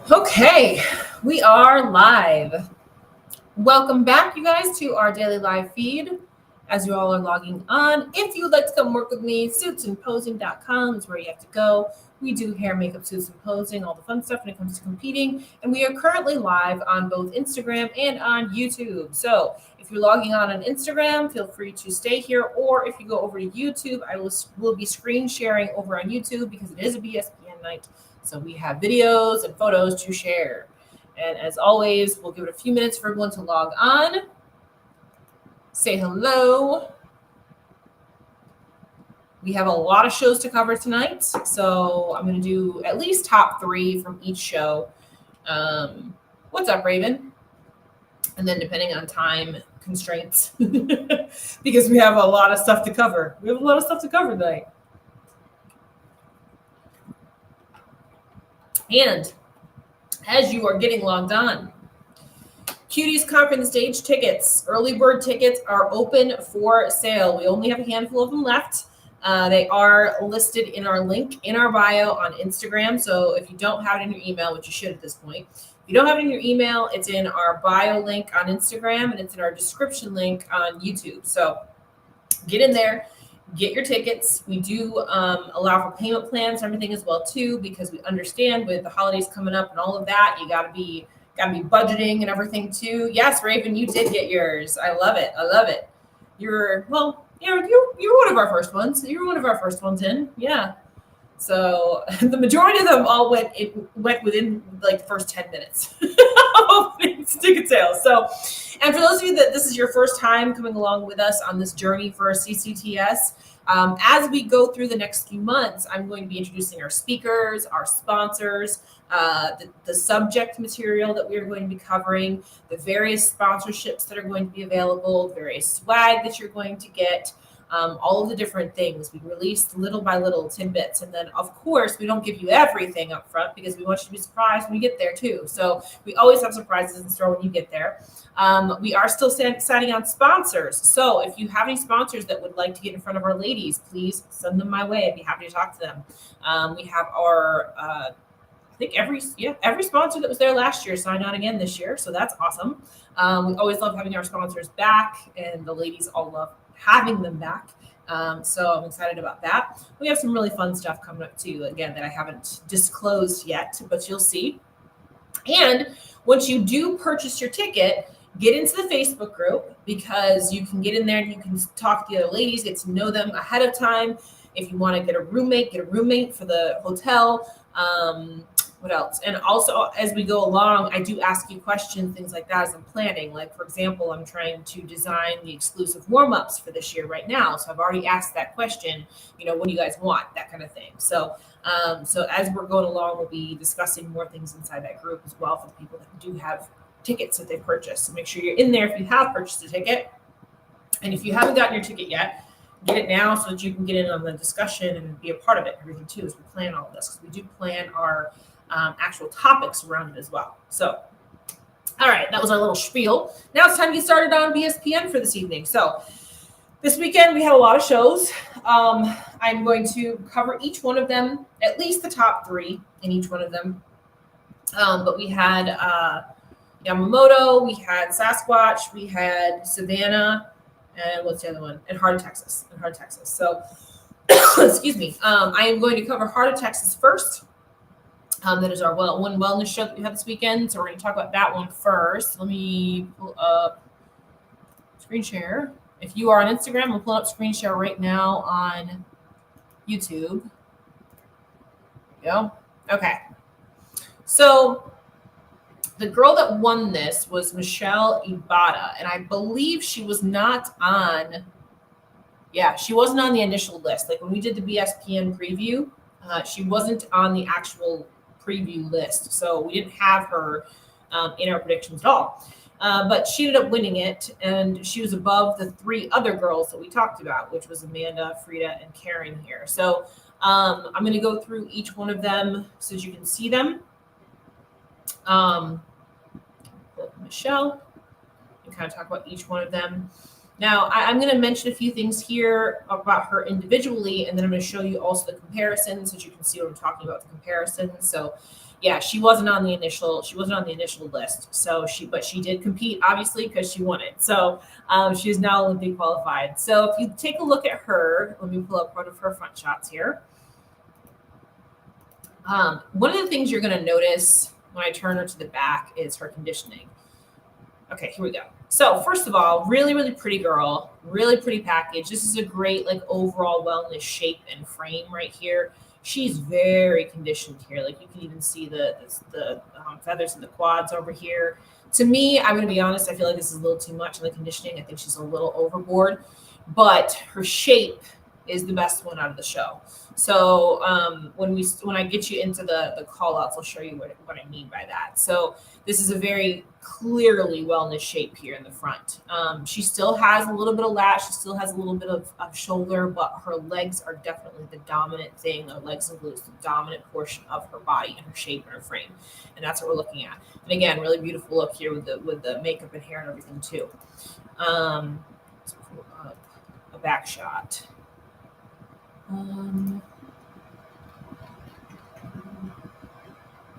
Okay, we are live. Welcome back, you guys, to our daily live feed. As you all are logging on, if you would like to come work with me, suitsandposing.com is where you have to go. We do hair, makeup, suits, and posing, all the fun stuff when it comes to competing. And we are currently live on both Instagram and on YouTube. So if you're logging on Instagram, feel free to stay here. Or if you go over to YouTube, I will be screen sharing over on YouTube because it is a BSPN night. So we have videos and photos to share. And as always, we'll give it a few minutes for everyone to log on. Say hello. We have a lot of shows to cover tonight. So I'm going to do at least top 3 from each show. What's up, Raven? And then depending on time constraints, because we have a lot of stuff to cover. We have a lot of stuff to cover tonight. And as you are getting logged on, Cuties Conference Stage tickets, early bird tickets are open for sale. We only have a handful of them left. They are listed in our link in our bio on Instagram. So if you don't have it in your email, which you should at this point, if you don't have it in your email, it's in our bio link on Instagram and it's in our description link on YouTube. So get in there. Get your tickets. We do allow for payment plans and everything as well too, because we understand with the holidays coming up and all of that, you gotta be budgeting and everything too. Yes, Raven, you did get yours. I love it. You're one of our first ones. You were one of our first ones in. Yeah. So the majority of them all went within like the first 10 minutes of ticket sales. So, and for those of you that this is your first time coming along with us on this journey for CCTS, as we go through the next few months, I'm going to be introducing our speakers, our sponsors, the subject material that we are going to be covering, the various sponsorships that are going to be available, various swag that you're going to get. All of the different things we release little by little tidbits. And then of course we don't give you everything up front because we want you to be surprised when you get there too. So we always have surprises in store when you get there. We are still signing on sponsors. So if you have any sponsors that would like to get in front of our ladies, please send them my way. I'd be happy to talk to them. We have our, I think every sponsor that was there last year signed on again this year. So that's awesome. We always love having our sponsors back and the ladies all love having them back. So I'm excited about that. We have some really fun stuff coming up too, again, that I haven't disclosed yet, but you'll see. And once you do purchase your ticket, get into the Facebook group because you can get in there and you can talk to the other ladies, get to know them ahead of time. If you want to get a roommate for the hotel. What else? And also, as we go along, I do ask you questions, things like that as I'm planning. Like, for example, I'm trying to design the exclusive warm-ups for this year right now. So I've already asked that question, what do you guys want? That kind of thing. So as we're going along, we'll be discussing more things inside that group as well for the people that do have tickets that they purchased. So make sure you're in there if you have purchased a ticket. And if you haven't gotten your ticket yet, get it now so that you can get in on the discussion and be a part of it, everything too, as we plan all of this. Because we do plan our actual topics around it as well. So, all right, that was our little spiel. Now it's time to get started on BSPN for this evening. So this weekend we have a lot of shows. I'm going to cover each one of them, at least the top 3 in each one of them. But we had Yamamoto, we had Sasquatch, we had Savannah, and what's the other one? And Heart of Texas. So, excuse me. I am going to cover Heart of Texas first. That is our one wellness show that we have this weekend. So we're going to talk about that one first. Let me pull up screen share. If you are on Instagram, we'll pull up screen share right now on YouTube. There we go. Okay. So the girl that won this was Michelle Ibata, and I believe she was not on. Yeah, she wasn't on the initial list. Like when we did the BSPN preview, she wasn't on the actual preview list. So we didn't have her in our predictions at all. But she ended up winning it, and she was above the 3 other girls that we talked about, which was Amanda, Frida, and Karen here. So I'm going to go through each one of them so that you can see them. Michelle, and kind of talk about each one of them. Now, I'm going to mention a few things here about her individually, and then I'm going to show you also the comparisons so that you can see what I'm talking about, the comparisons. So Yeah, she wasn't on the initial. She wasn't on the initial list. But she did compete, obviously, because she won it. So she is now Olympic qualified. So if you take a look at her, let me pull up one of her front shots here. One of the things you're going to notice when I turn her to the back is her conditioning. Okay, here we go. So first of all, really, really pretty girl, really pretty package. This is a great like overall wellness shape and frame right here. She's very conditioned here. Like you can even see the feathers in the quads over here. To me, I'm going to be honest, I feel like this is a little too much on the conditioning. I think she's a little overboard, but her shape is the best one out of the show. So when I get you into the call outs, I'll show you what I mean by that. So this is a very clearly wellness shape here in the front. She still has a little bit of lat. She still has a little bit of shoulder, but her legs are definitely the dominant thing. Her legs and glutes, the dominant portion of her body and her shape and her frame. And that's what we're looking at. And again, really beautiful look here with the makeup and hair and everything too. Let's pull up a back shot.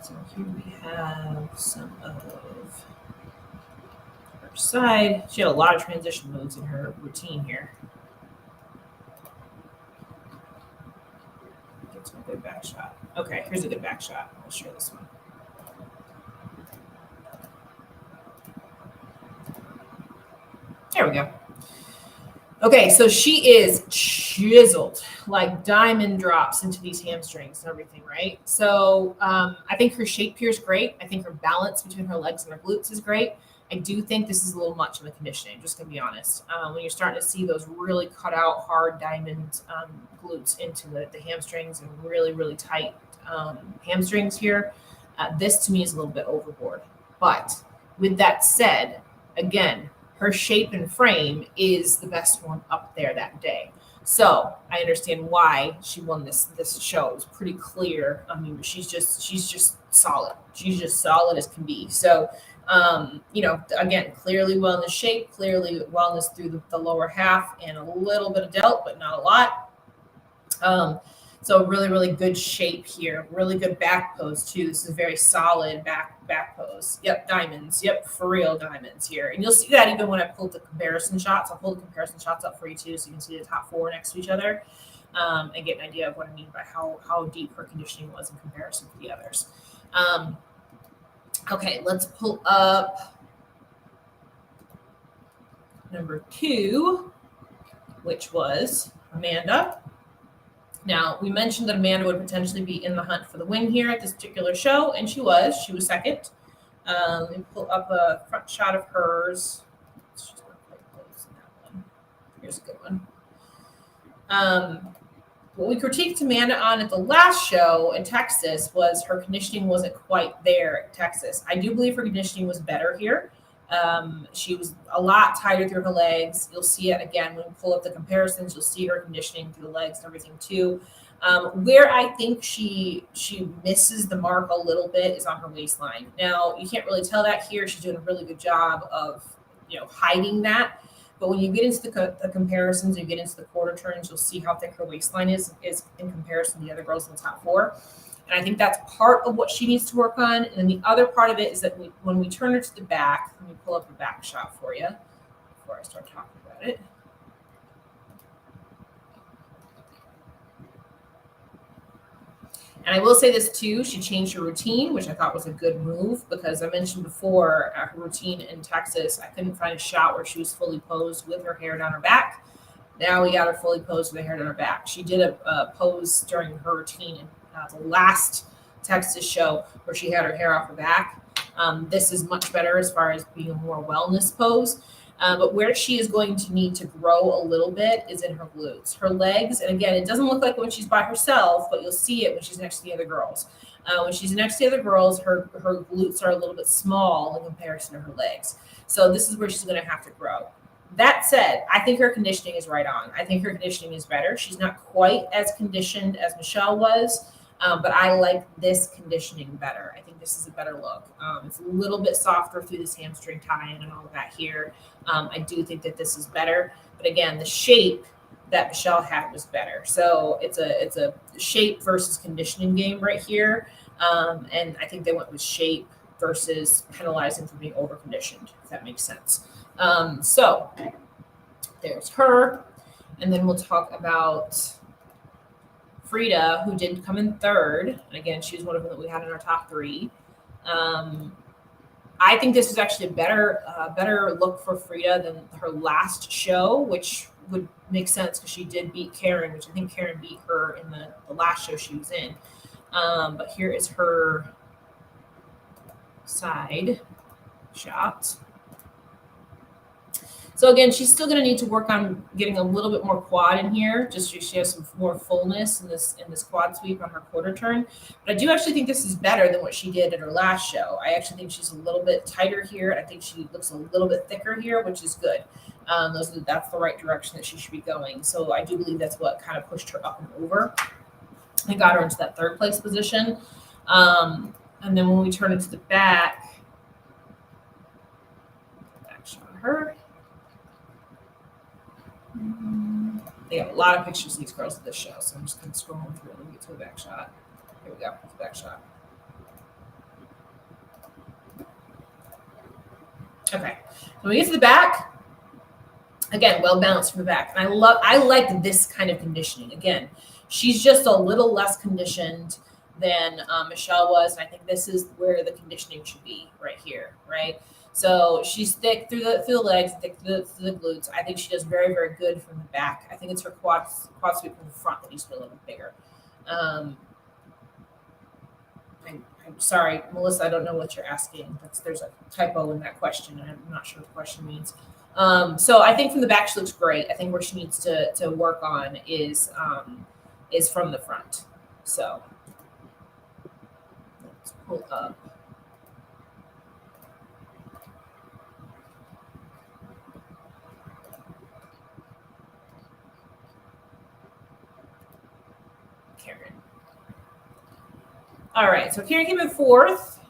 So here we have some of her side. She had a lot of transition moves in her routine here. Get to a good back shot. Okay, here's a good back shot. I'll share this one. There we go. Okay, so she is chiseled, like diamond drops into these hamstrings and everything, right? So I think her shape here is great. I think her balance between her legs and her glutes is great. I do think this is a little much in the conditioning, just gonna be honest. When you're starting to see those really cut out hard diamond glutes into the hamstrings and really, really tight hamstrings here, this to me is a little bit overboard. But with that said, again, her shape and frame is the best one up there that day. So I understand why she won this show. It was pretty clear. I mean, she's just solid. She's just solid as can be. So again, clearly wellness shape, clearly wellness through the lower half and a little bit of delt, but not a lot. So really, really good shape here. Really good back pose too. This is a very solid back pose. Yep, diamonds. Yep, for real diamonds here. And you'll see that even when I pulled the comparison shots. I'll pull the comparison shots up for you too, so you can see the top four next to each other and get an idea of what I mean by how deep her conditioning was in comparison to the others. Okay, let's pull up number 2, which was Amanda. Now, we mentioned that Amanda would potentially be in the hunt for the win here at this particular show, and she was. She was second. Let me pull up a front shot of hers. She's not quite close in that one. Here's a good one. What we critiqued Amanda on at the last show in Texas was her conditioning wasn't quite there at Texas. I do believe her conditioning was better here. She was a lot tighter through her legs. You'll see it again when we pull up the comparisons. You'll see her conditioning through the legs and everything too. Where I think she misses the mark a little bit is on her waistline. Now you can't really tell that here. She's doing a really good job of hiding that. But when you get into the comparisons, you get into the quarter turns, you'll see how thick her waistline is in comparison to the other girls in the top 4. And I think that's part of what she needs to work on. And then the other part of it is that when we turn her to the back, let me pull up a back shot for you before I start talking about it. And I will say this too, she changed her routine, which I thought was a good move because I mentioned before her routine in Texas, I couldn't find a shot where she was fully posed with her hair down her back. Now we got her fully posed with her hair down her back. She did a pose during her routine in the last Texas show where she had her hair off her back. This is much better as far as being a more wellness pose. But where she is going to need to grow a little bit is in her glutes. Her legs, and again, it doesn't look like when she's by herself, but you'll see it when she's next to the other girls. When she's next to the other girls, her glutes are a little bit small in comparison to her legs. So this is where she's going to have to grow. That said, I think her conditioning is right on. I think her conditioning is better. She's not quite as conditioned as Michelle was, but I like this conditioning better. I think this is a better look. It's a little bit softer through this hamstring tie-in and all of that here. I do think that this is better. But again, the shape that Michelle had was better. So it's a shape versus conditioning game right here. And I think they went with shape versus penalizing for being overconditioned, if that makes sense. So there's her. And then we'll talk about Frida, who did come in third. And again, she was one of them that we had in our top 3. I think this was actually a better look for Frida than her last show, which would make sense because she did beat Karen, which I think Karen beat her in the last show she was in. But here is her side shot. So again, she's still going to need to work on getting a little bit more quad in here. Just so she has some more fullness in this quad sweep on her quarter turn. But I do actually think this is better than what she did at her last show. I actually think she's a little bit tighter here. I think she looks a little bit thicker here, which is good. That's the right direction that she should be going. So I do believe that's what kind of pushed her up and over and got her into that third place position. And then when we turn it to the back shot of her. They have a lot of pictures of these girls at this show, so I'm just going to scroll through and get to the back shot. Here we go, the back shot. Okay, so when we get to the back, again, well balanced from the back. And I like this kind of conditioning. Again, she's just a little less conditioned than Michelle was, and I think this is where the conditioning should be, right here, right? So she's thick through the legs, thick through the glutes. I think she does very, very good from the back. I think it's her quad sweep from the front that needs to be a little bit bigger. I'm sorry, Melissa, I don't know what you're asking. There's a typo in that question. I'm not sure what the question means. So I think from the back she looks great. I think where she needs to work on is from the front. So let's pull up. Karen. All right, so Karen came in fourth.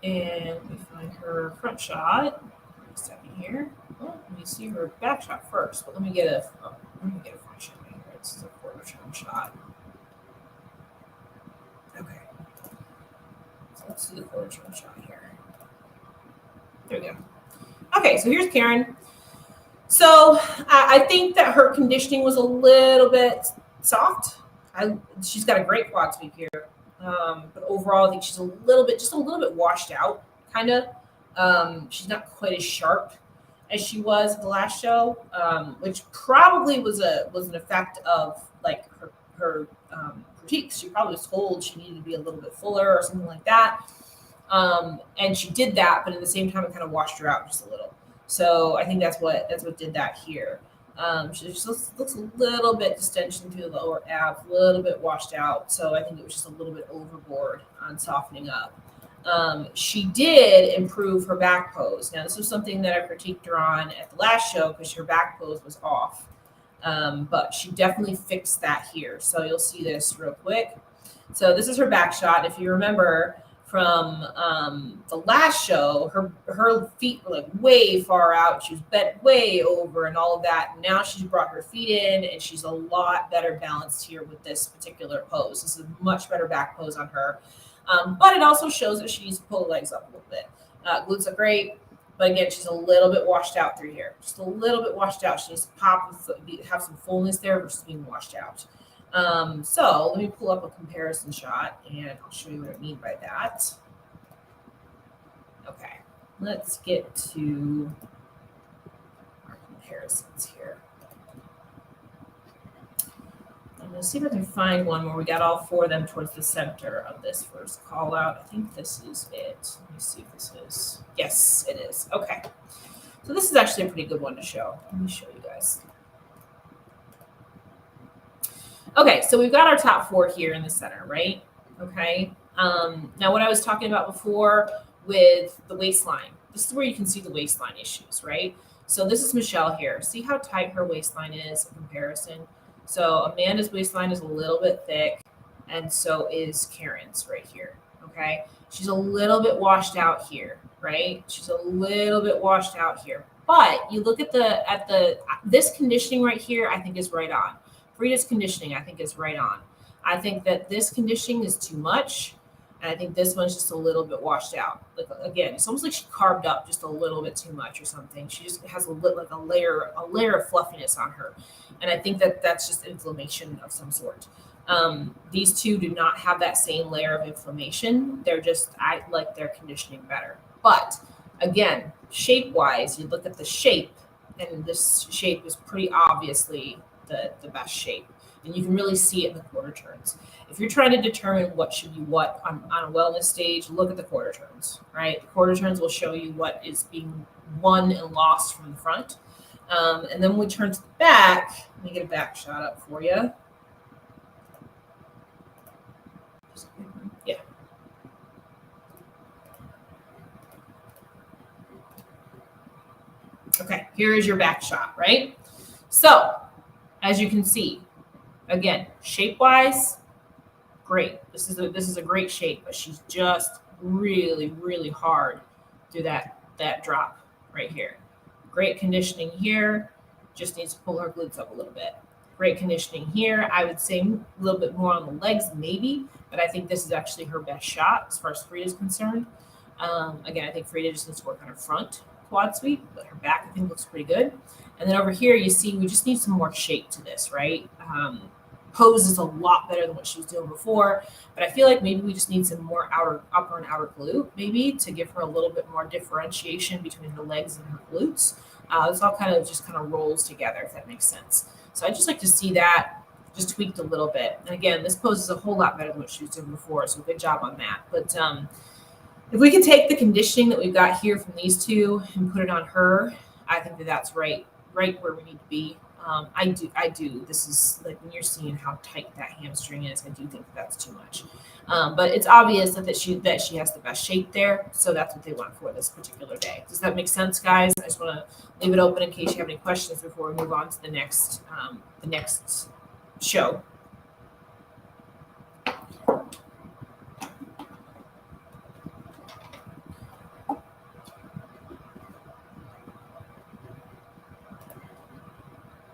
And we find her front shot. Wait a second here. Well, let me see her back shot first, but let me get a front shot here. It's a quarter turn shot. Okay. So let's do the quarter turn shot here. There we go. Okay, so here's Karen. So I think that her conditioning was a little bit soft. She's got a great quad sweep here. But overall, I think she's just a little bit washed out, kind of. She's not quite as sharp as she was at the last show, which probably was an effect of like her critiques. She probably was told she needed to be a little bit fuller or something like that, and she did that, but at the same time, it kind of washed her out just a little. So I think that's what did that here. She just looks a little bit distension through the lower abs, a little bit washed out. So I think it was just a little bit overboard on softening up. She did improve her back pose. Now, this was something that I critiqued her on at the last show because her back pose was off. But she definitely fixed that here. So you'll see this real quick. So this is her back shot. If you remember from the last show, her feet were like way far out. She was bent way over and all of that. And now she's brought her feet in and she's a lot better balanced here with this particular pose. This is a much better back pose on her. But it also shows that she needs to pull the legs up a little bit. Glutes are great, but again, she's a little bit washed out through here. Just a little bit washed out. She needs to have some fullness there versus being washed out. So let me pull up a comparison shot and I'll show you what I mean by that. Okay, let's get to our comparisons here. I'm going to see if I can find one where we got all four of them towards the center of this first call out. I think this is it. Let me see if this is. Yes, it is. Okay. So this is actually a pretty good one to show. Let me show you guys. Okay, so we've got our top four here in the center, right? Okay. Now, what I was talking about before with the waistline, this is where you can see the waistline issues, right? So this is Michelle here. See how tight her waistline is in comparison? So Amanda's waistline is a little bit thick, and so is Karen's right here, okay? She's a little bit washed out here, right? She's a little bit washed out here. But you look at this conditioning right here, I think is right on. Frida's conditioning, I think, is right on. I think that this conditioning is too much. And I think this one's just a little bit washed out. Like again, it's almost like she carved up just a little bit too much or something. She just has a layer of fluffiness on her, and I think that that's just inflammation of some sort. These two do not have that same layer of inflammation. I like their conditioning better. But again, shape wise, you look at the shape, and this shape is pretty obviously the best shape, and you can really see it in the quarter turns. If you're trying to determine what should be what on a wellness stage, look at the quarter turns, right? The quarter turns will show you what is being won and lost from the front. And then when we turn to the back, let me get a back shot up for you. Yeah. Okay, here is your back shot, right? So, as you can see, again, shape-wise, great. This is a great shape, but she's just really, really hard through that drop right here. Great conditioning here. Just needs to pull her glutes up a little bit. Great conditioning here. I would say a little bit more on the legs, maybe, but I think this is actually her best shot as far as Frida is concerned. Again, I think Frida just needs to work on her front quad sweep, but her back, I think, looks pretty good. And then over here, you see we just need some more shape to this, right? Pose is a lot better than what she was doing before, but I feel like maybe we just need some more upper and outer glute, maybe, to give her a little bit more differentiation between her legs and her glutes. This all kind of rolls together, if that makes sense. So I just like to see that just tweaked a little bit. And again, this pose is a whole lot better than what she was doing before, so good job on that. But if we can take the conditioning that we've got here from these two and put it on her, I think that that's right where we need to be. I do. This is like when you're seeing how tight that hamstring is, I do think that's too much. But it's obvious that she has the best shape there, so that's what they want for this particular day. Does that make sense, guys? I just want to leave it open in case you have any questions before we move on to the next show.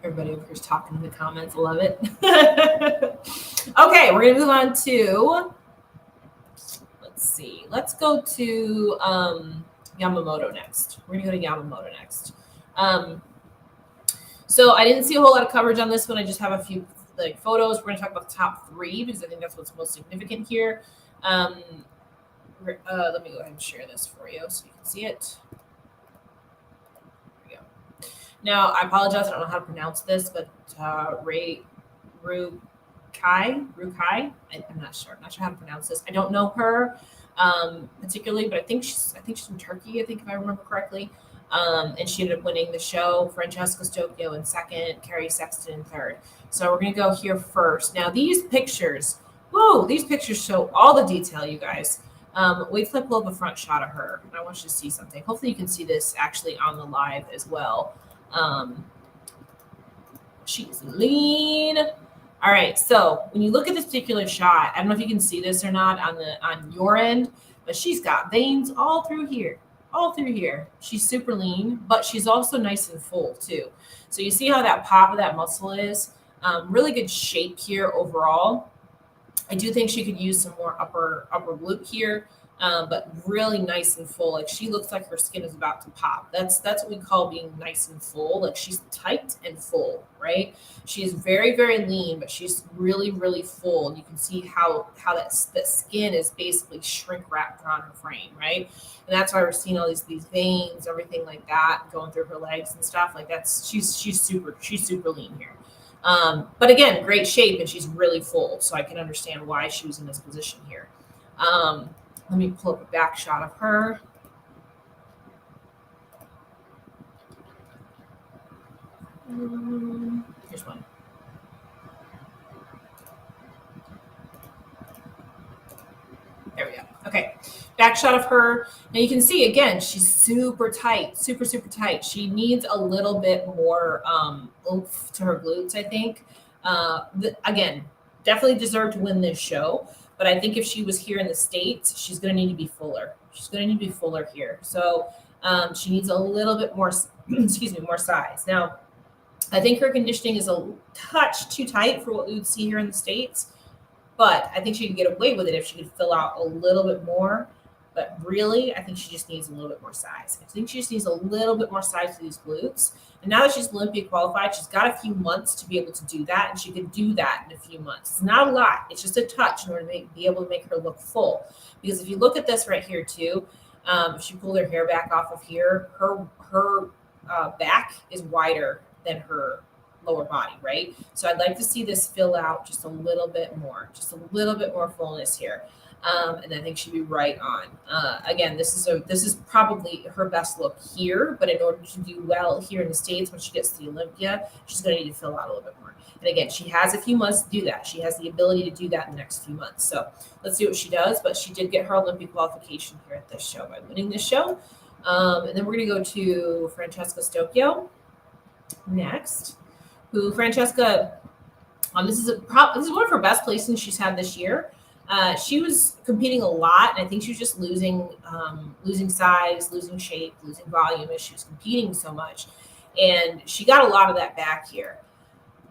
Everybody over here's talking in the comments. Love it. Okay, we're going to move on to, let's see. Let's go to Yamamoto next. We're going to go to Yamamoto next. So I didn't see a whole lot of coverage on this one. I just have a few photos. We're going to talk about the top three because I think that's what's most significant here. Let me go ahead and share this for you so you can see it. Now, I apologize. I don't know how to pronounce this, but Rukai. I'm not sure. I'm not sure how to pronounce this. I don't know her particularly, but I think she's from Turkey. I think if I remember correctly. And she ended up winning the show. Francesca Stocchio in second, Carrie Sexton in third. So we're gonna go here first. Now these pictures show all the detail, you guys. Wait till I pull up a front shot of her. I want you to see something. Hopefully you can see this actually on the live as well. She's lean. All right, so when you look at this particular shot, I don't know if you can see this or not on your end, but she's got veins all through here. She's super lean, but she's also nice and full too. So you see how that pop of that muscle is. Really good shape here overall. I do think she could use some more upper glute here, but really nice and full. Like she looks like her skin is about to pop. That's what we call being nice and full. Like she's tight and full, right? She's very, very lean, but she's really, really full. And you can see how that skin is basically shrink wrapped around her frame, right? And that's why we're seeing all these veins, everything like that going through her legs and stuff. Like she's super lean here. But again, great shape, and she's really full, so I can understand why she was in this position here. Let me pull up a back shot of her. Here's one. There we go. Okay, back shot of her. Now you can see, again, she's super tight, super tight. She needs a little bit more oomph to her glutes, I think. Again, definitely deserved to win this show, but I think if she was here in the States, she's going to need to be fuller. She's going to need to be fuller here. So she needs a little bit more, more size. Now, I think her conditioning is a touch too tight for what we would see here in the States. But I think she could get away with it if she could fill out a little bit more. But really, I think she just needs a little bit more size. I think she just needs a little bit more size to these glutes. And now that she's Olympia qualified, she's got a few months to be able to do that. And she could do that in a few months. It's not a lot. It's just a touch in order to be able to make her look full. Because if you look at this right here too, if she pulled her hair back off of here, her back is wider than her lower body, right? So I'd like to see this fill out just a little bit more fullness here. And I think she'd be right on. Again, this is probably her best look here, but in order to do well here in the States, when she gets to the Olympia, she's going to need to fill out a little bit more. And again, she has a few months to do that. She has the ability to do that in the next few months. So let's see what she does. But she did get her Olympic qualification here at this show by winning this show. And then we're going to go to Francesca Stocchio next, who Francesca, this is one of her best placings she's had this year. She was competing a lot, and I think she was just losing size, losing shape, losing volume as she was competing so much. And she got a lot of that back here.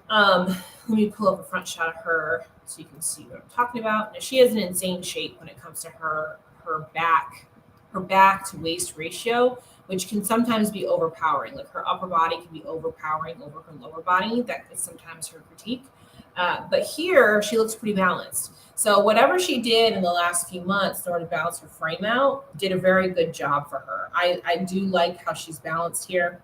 Let me pull up a front shot of her so you can see what I'm talking about. Now, she has an insane shape when it comes to her back to waist ratio, which can sometimes be overpowering. Like her upper body can be overpowering over her lower body. That is sometimes her critique. But here she looks pretty balanced. So whatever she did in the last few months in order to balance her frame out did a very good job for her. I do like how she's balanced here.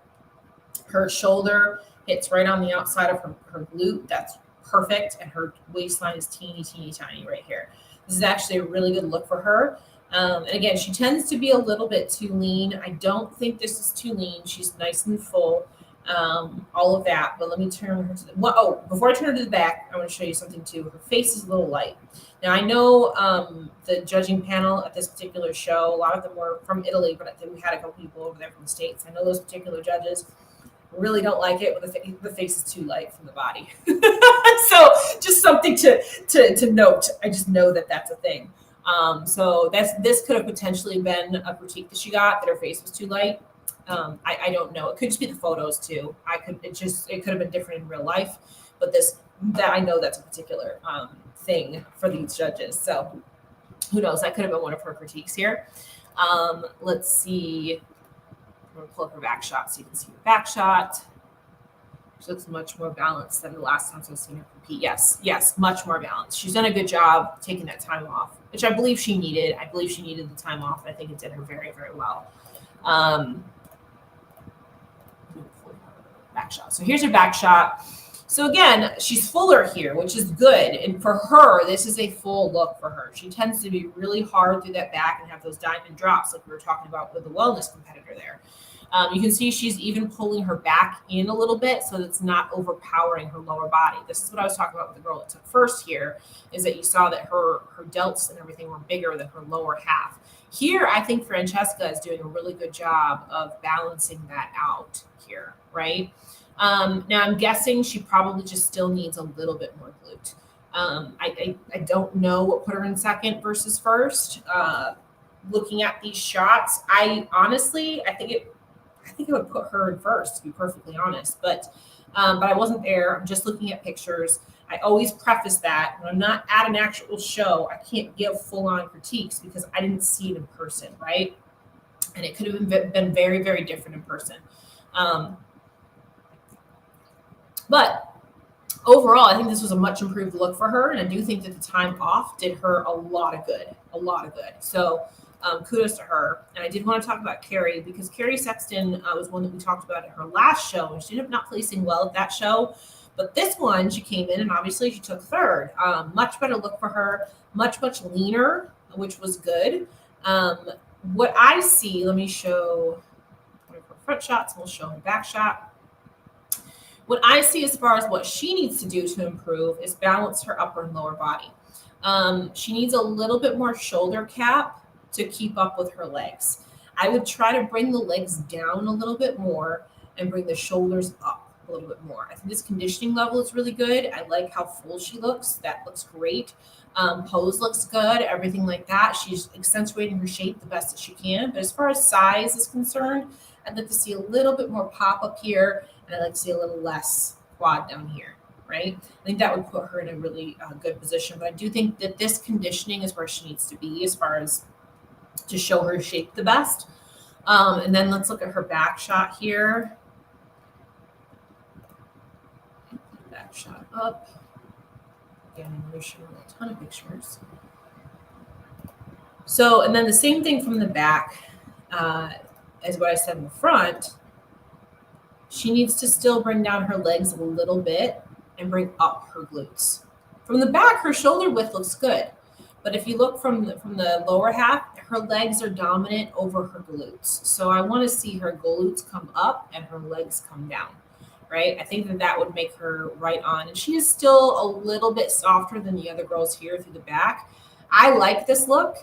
Her shoulder hits right on the outside of her glute. That's perfect. And her waistline is teeny, teeny, tiny right here. This is actually a really good look for her. And again, she tends to be a little bit too lean. I don't think this is too lean. She's nice and full. All of that, but let me turn her to the before I turn her to the back, I want to show you something too. Her face is a little light. Now I know the judging panel at this particular show, a lot of them were from Italy, but I think we had a couple people over there from the States. I know those particular judges really don't like it when the face is too light from the body. So just something to note. I just know that that's a thing. So this could have potentially been a critique that she got, that her face was too light. I don't know. It could just be the photos too. It could have been different in real life, but that I know that's a particular thing for these judges. So who knows? That could have been one of her critiques here. Let's see. I'm going to pull up her back shot so you can see her back shot. She looks much more balanced than the last time I've seen her compete. Yes, much more balanced. She's done a good job taking that time off, which I believe she needed. I believe she needed the time off. I think it did her very, very well. Back shot. So here's her back shot. So again, she's fuller here, which is good. And for her, this is a full look for her. She tends to be really hard through that back and have those diamond drops like we were talking about with the wellness competitor there. You can see she's even pulling her back in a little bit so that it's not overpowering her lower body. This is what I was talking about with the girl that took first here, is that you saw that her delts and everything were bigger than her lower half. Here, I think Francesca is doing a really good job of balancing that out here, right? Now, I'm guessing she probably just still needs a little bit more glute. I don't know what put her in second versus first. Looking at these shots, I think I would put her in first, to be perfectly honest. But I wasn't there. I'm just looking at pictures. I always preface that when I'm not at an actual show, I can't give full-on critiques because I didn't see it in person, right? And it could have been very, very different in person. But overall, I think this was a much improved look for her. And I do think that the time off did her a lot of good. So kudos to her. And I did want to talk about Carrie because Carrie Sexton was one that we talked about at her last show. And she ended up not placing well at that show. But this one, she came in and obviously she took third. Much better look for her. Much leaner, which was good. What I see, let me show one of her front shots. We'll show her back shot. What I see as far as what she needs to do to improve is balance her upper and lower body. She needs a little bit more shoulder cap to keep up with her legs. I would try to bring the legs down a little bit more and bring the shoulders up a little bit more. I think this conditioning level is really good. I like how full she looks. That looks great. Pose looks good, everything like that. She's accentuating her shape the best that she can. But as far as size is concerned, I'd like to see a little bit more pop up here. And I'd like to see a little less quad down here, right? I think that would put her in a really good position. But I do think that this conditioning is where she needs to be as far as to show her shape the best. And then let's look at her back shot here. Back shot up. Again, I'm showing a ton of pictures. So, and then the same thing from the back as what I said in the front. She needs to still bring down her legs a little bit and bring up her glutes. From the back, her shoulder width looks good. But if you look from the lower half, her legs are dominant over her glutes. So I want to see her glutes come up and her legs come down, right? I think that would make her right on. And she is still a little bit softer than the other girls here through the back. I like this look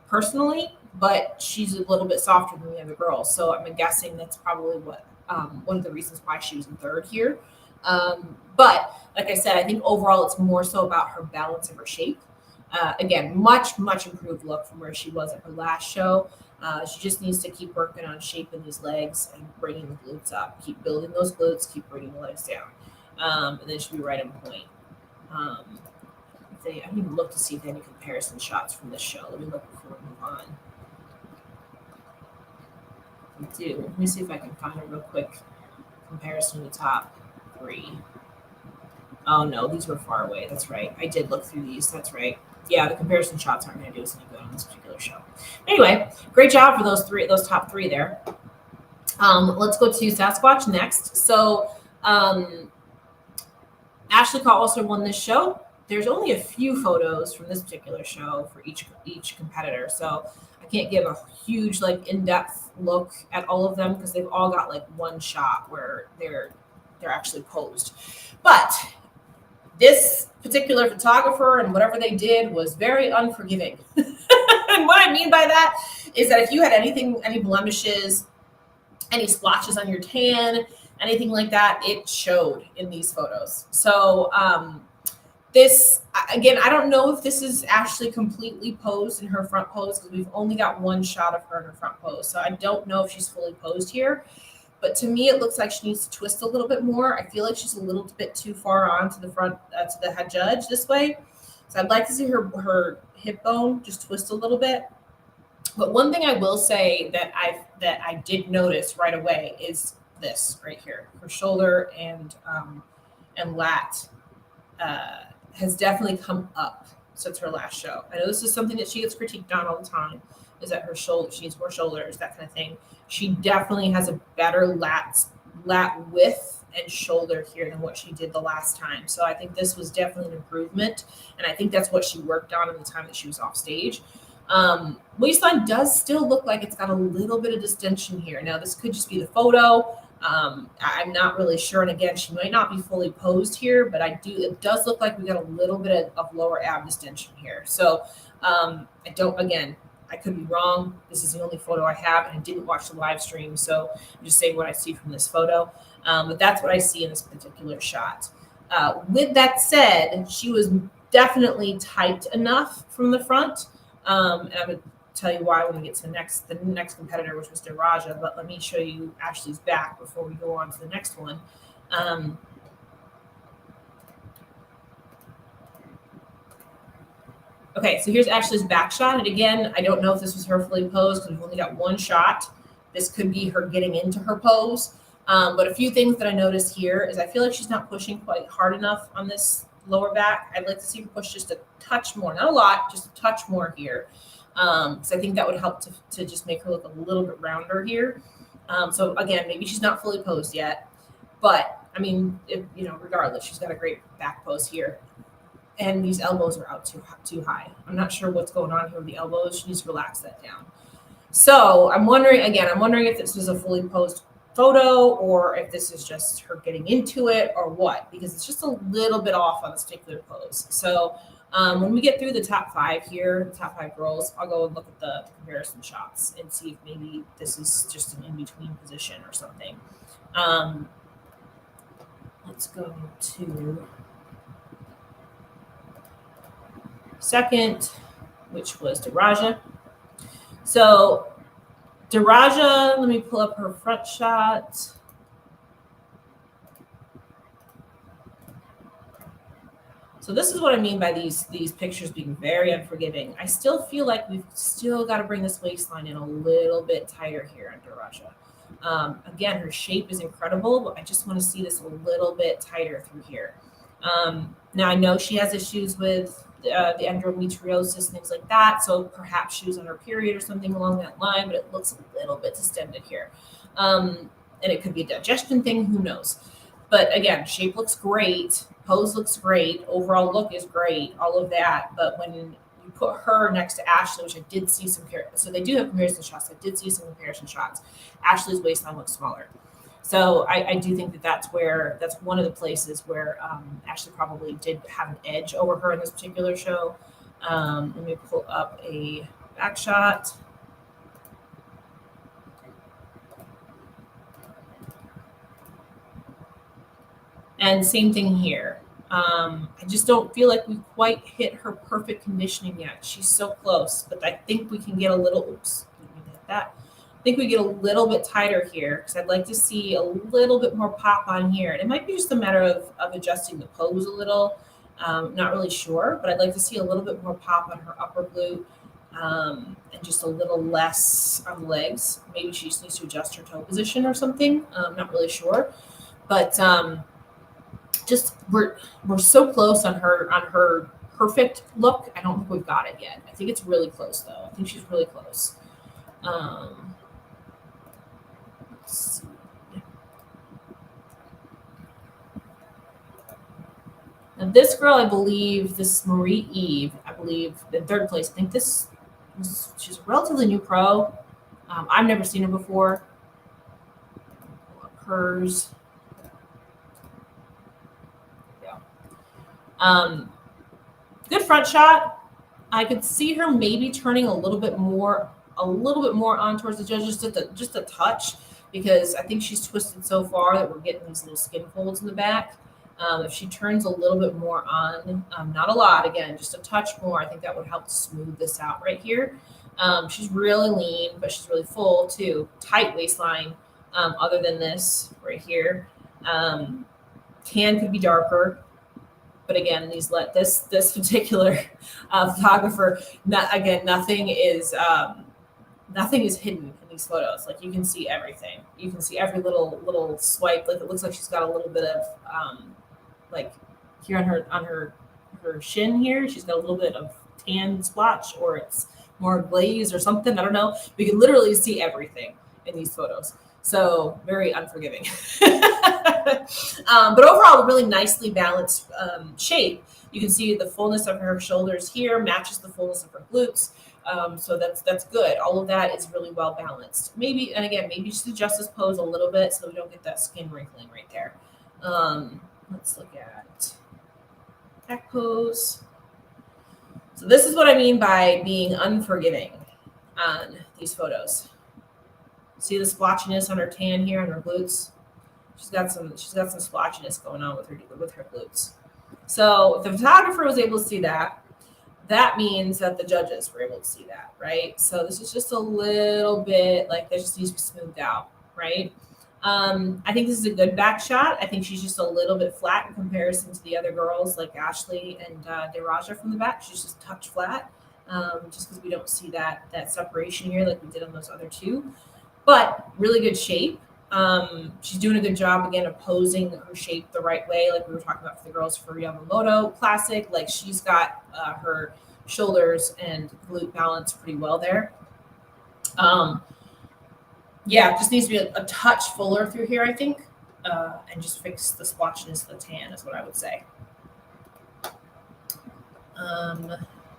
personally, but she's a little bit softer than the other girls. So I'm guessing that's probably what one of the reasons why she was in third here. But like I said, I think overall it's more so about her balance of her shape. Again, much improved look from where she was at her last show. She just needs to keep working on shaping these legs and bringing the glutes up. Keep building those glutes, keep bringing the legs down. And then she'll be right on point. I didn't even look to see if they have any comparison shots from this show. Let me look before we move on. We do. Let me see if I can find a real quick comparison of the top 3. Oh, no, these were far away. That's right. I did look through these. That's right. Yeah, the comparison shots aren't going to do us any good on this particular show. Anyway, great job for those top 3 there. Let's go to Sasquatch next. So Ashley Call also won this show. There's only a few photos from this particular show for each competitor. So I can't give a huge in-depth look at all of them because they've all got one shot where they're actually posed. But this particular photographer and whatever they did was very unforgiving. And what I mean by that is that if you had any blemishes, any splotches on your tan, anything like that, it showed in these photos. So this, again, I don't know if this is actually completely posed in her front pose because we've only got one shot of her in her front pose. So I don't know if she's fully posed here. But to me, it looks like she needs to twist a little bit more. I feel like she's a little bit too far on to the front, to the head judge this way. So I'd like to see her hip bone just twist a little bit. But one thing I will say that I did notice right away is this right here. Her shoulder and lat has definitely come up since her last show. I know this is something that she gets critiqued on all the time, is that her shoulder, she needs more shoulders, that kind of thing. She definitely has a better lat width and shoulder here than what she did the last time. So I think this was definitely an improvement. And I think that's what she worked on in the time that she was off stage. Waistline does still look like it's got a little bit of distension here. Now, this could just be the photo. I'm not really sure. And again, she might not be fully posed here, but it does look like we got a little bit of lower ab distension here. So I could be wrong. This is the only photo I have, and I didn't watch the live stream, so I'm just saying what I see from this photo. But that's what I see in this particular shot. With that said, she was definitely tight enough from the front. And I'm going to tell you why when we get to the next competitor, which was Daraja. But let me show you Ashley's back before we go on to the next one. Okay, so here's Ashley's back shot. And again, I don't know if this was her fully posed because we've only got one shot. This could be her getting into her pose. But a few things that I noticed here is I feel like she's not pushing quite hard enough on this lower back. I'd like to see her push just a touch more, not a lot, just a touch more here. Because I think that would help to just make her look a little bit rounder here. So again, maybe she's not fully posed yet. But, I mean, regardless, she's got a great back pose here. And these elbows are out too high. I'm not sure what's going on here with the elbows. She needs to relax that down. So I'm wondering if this was a fully posed photo or if this is just her getting into it or what, because it's just a little bit off on this particular pose. So when we get through the top 5 here, the top 5 girls, I'll go and look at the comparison shots and see if maybe this is just an in-between position or something. Let's go to second, which was Daraja. So Daraja, let me pull up her front shot. So this is what I mean by these pictures being very unforgiving. I still feel like we've still got to bring this waistline in a little bit tighter here under Raja. Again, her shape is incredible, but I just want to see this a little bit tighter through here. Now I know she has issues with the endometriosis and things like that, so perhaps she was on her period or something along that line, but it looks a little bit distended here. And it could be a digestion thing, who knows? But again, shape looks great, pose looks great, overall look is great, all of that. But when you put her next to Ashley, which I did see some, so they do have comparison shots. I did see some comparison shots. Ashley's waistline looks smaller. So I do think that's one of the places where Ashley probably did have an edge over her in this particular show. Let me pull up a back shot. And same thing here. I just don't feel like we quite hit her perfect conditioning yet. She's so close, but I think we can get a little, oops, let me hit that. I think we get a little bit tighter here because I'd like to see a little bit more pop on here. And it might be just a matter of adjusting the pose a little. Not really sure, but I'd like to see a little bit more pop on her upper glute and just a little less on the legs. Maybe she just needs to adjust her toe position or something. Not really sure. But just we're so close on her perfect look. I don't think we've got it yet. I think it's really close though. I think she's really close. Let's see. Now this girl, I believe, this Marie Eve, I believe in third place. I think she's a relatively new pro. I've never seen her before. Pull up hers. Good front shot. I could see her maybe turning a little bit more on towards the judges, just a touch, because I think she's twisted so far that we're getting these little skin folds in the back. If she turns a little bit more on, not a lot, again, just a touch more, I think that would help to smooth this out right here. She's really lean, but she's really full too. Tight waistline, other than this right here. Tan could be darker. But again, this particular photographer, nothing is hidden in these photos. Like you can see everything. You can see every little swipe. Like it looks like she's got a little bit of like here on her shin here. She's got a little bit of tan splotch, or it's more glaze or something. I don't know. We can literally see everything in these photos. So very unforgiving. But overall, a really nicely balanced shape. You can see the fullness of her shoulders here matches the fullness of her glutes. So that's good. All of that is really well balanced. Maybe just adjust this pose a little bit so we don't get that skin wrinkling right there. Let's look at back pose. So this is what I mean by being unforgiving on these photos. See the splotchiness on her tan here on her glutes. She's got some splotchiness going on with her glutes. So if the photographer was able to see that, that means that the judges were able to see that, right? So this is just a little bit like that just needs to be smoothed out, right? I think this is a good back shot. I think she's just a little bit flat in comparison to the other girls like Ashley and Deraja from the back. She's just a touch flat, just because we don't see that separation here like we did on those other two. But really good shape. She's doing a good job, again, of posing her shape the right way, like we were talking about for the girls for Yamamoto Classic. Like she's got her shoulders and glute balance pretty well there. Just needs to be a touch fuller through here, I think, and just fix the splotchiness of the tan is what I would say.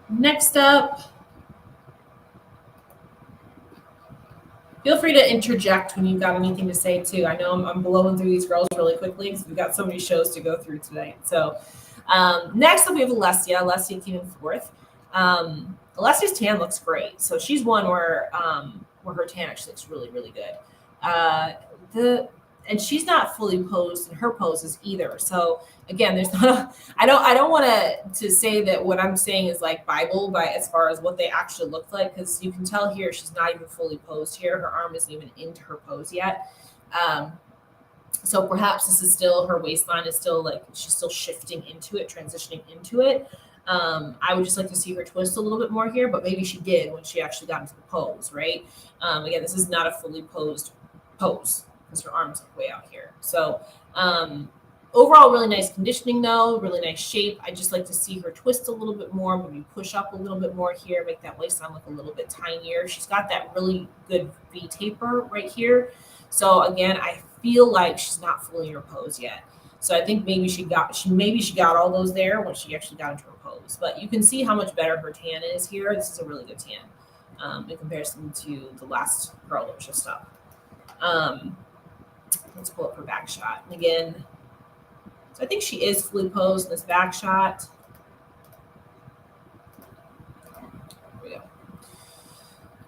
Next up, feel free to interject when you've got anything to say too. I know I'm blowing through these girls really quickly because we've got so many shows to go through tonight. So next up we have Alessia. Alessia came in fourth. Alessia's tan looks great. So she's one where her tan actually looks really, really good. And she's not fully posed in her poses either. So again, there's not I don't want to say that what I'm saying is like Bible by as far as what they actually look like, because you can tell here she's not even fully posed here. Her arm isn't even into her pose yet. So perhaps this is still, her waistline is still like, she's still shifting into it, transitioning into it. I would just like to see her twist a little bit more here, but maybe she did when she actually got into the pose, right? Again, this is not a fully posed pose because her arms are way out here. So overall, really nice conditioning though, really nice shape. I just like to see her twist a little bit more, maybe push up a little bit more here, make that waistline look a little bit tinier. She's got that really good V taper right here. So again, I feel like she's not fully in her pose yet. So I think maybe she got all those there when she actually got into her pose. But you can see how much better her tan is here. This is a really good tan in comparison to the last girl that was just up. Let's pull up her back shot. And again, so I think she is fully posed in this back shot. Here we go.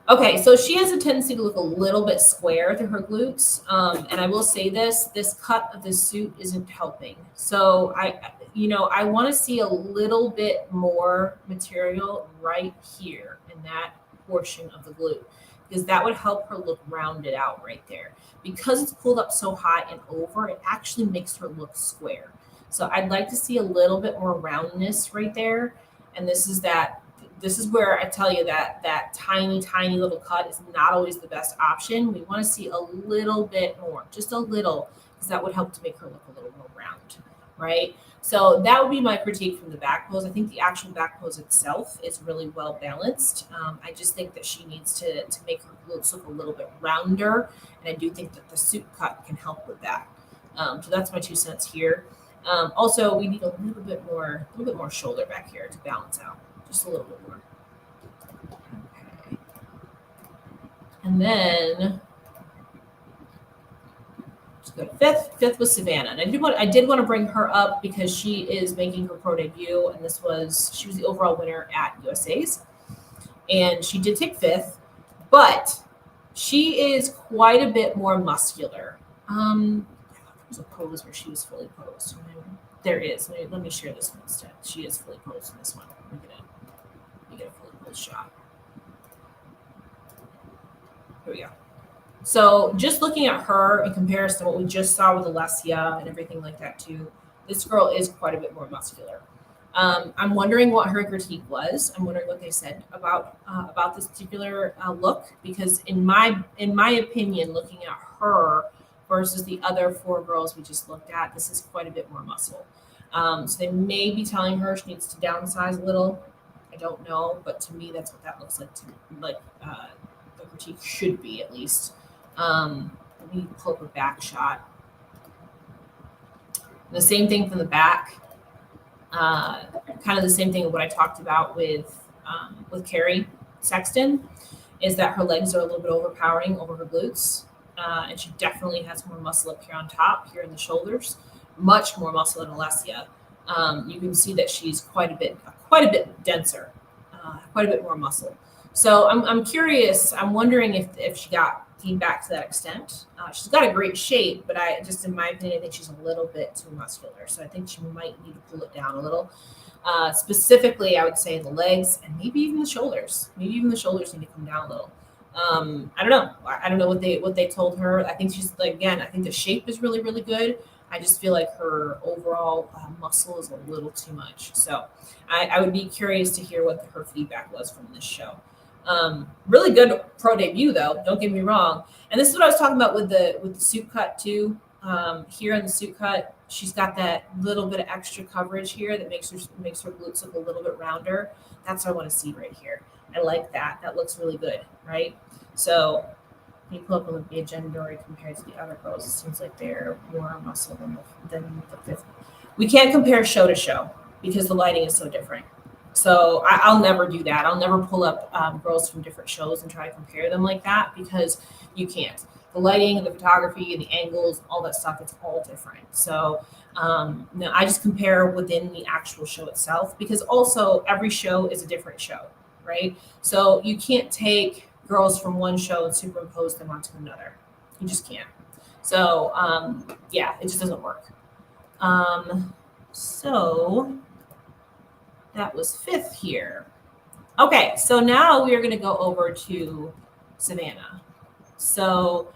Okay, so she has a tendency to look a little bit square through her glutes. And I will say this cut of the suit isn't helping. So I want to see a little bit more material right here in that portion of the glute, because that would help her look rounded out right there. Because it's pulled up so high and over, it actually makes her look square. So I'd like to see a little bit more roundness right there. And this is where I tell you that tiny, tiny little cut is not always the best option. We want to see a little bit more, just a little, because that would help to make her look a little more round, right? So that would be my critique from the back pose. I think the actual back pose itself is really well balanced. I just think that she needs to make her glutes look a little bit rounder, and I do think that the suit cut can help with that. So that's my 2 cents here. Also, we need a little bit more shoulder back here to balance out. Just a little bit more. Okay. And then let's go to fifth. Fifth was Savannah. And I did want to bring her up because she is making her pro debut, and she was the overall winner at USA's. And she did take fifth, but she is quite a bit more muscular. I thought there was a pose where she was fully posed. There is. Let me share this one instead. She is fully posed in this one. Let me get a fully posed shot. Here we go. So just looking at her in comparison to what we just saw with Alessia and everything like that too, this girl is quite a bit more muscular. I'm wondering what her critique was. I'm wondering what they said about this particular look, because in my opinion, looking at her versus the other 4 girls we just looked at, this is quite a bit more muscle. So they may be telling her she needs to downsize a little. I don't know, but to me, that's what that looks like. The critique should be, at least. Let me pull up a back shot. The same thing from the back. Kind of the same thing of what I talked about with Carrie Sexton, is that her legs are a little bit overpowering over her glutes. And she definitely has more muscle up here on top, here in the shoulders, much more muscle than Alessia. You can see that she's quite a bit denser, quite a bit more muscle. So I'm curious. I'm wondering if she got feedback to that extent. She's got a great shape, but in my opinion, I think she's a little bit too muscular. So I think she might need to pull it down a little. Specifically, I would say the legs and maybe even the shoulders. Maybe even the shoulders need to come down a little. I don't know. I don't know what they told her. I think she's I think the shape is really, really good. I just feel like her overall muscle is a little too much. So I would be curious to hear what her feedback was from this show. Really good pro debut though. Don't get me wrong. And this is what I was talking about with the suit cut too. Here in the suit cut, she's got that little bit of extra coverage here that makes her glutes look a little bit rounder. That's what I want to see right here. I like that. That looks really good, right? So when you pull up on the Agendori compared to the other girls, it seems like they're more muscle than the fifth. We can't compare show to show because the lighting is so different. So I'll never do that. I'll never pull up girls from different shows and try to compare them like that, because you can't. The lighting and the photography and the angles, all that stuff, it's all different. So no, I just compare within the actual show itself, because also every show is a different show, right? So you can't take girls from one show and superimpose them onto another. You just can't. So yeah, it just doesn't work. So that was fifth here. Okay, so now we are going to go over to Savannah. So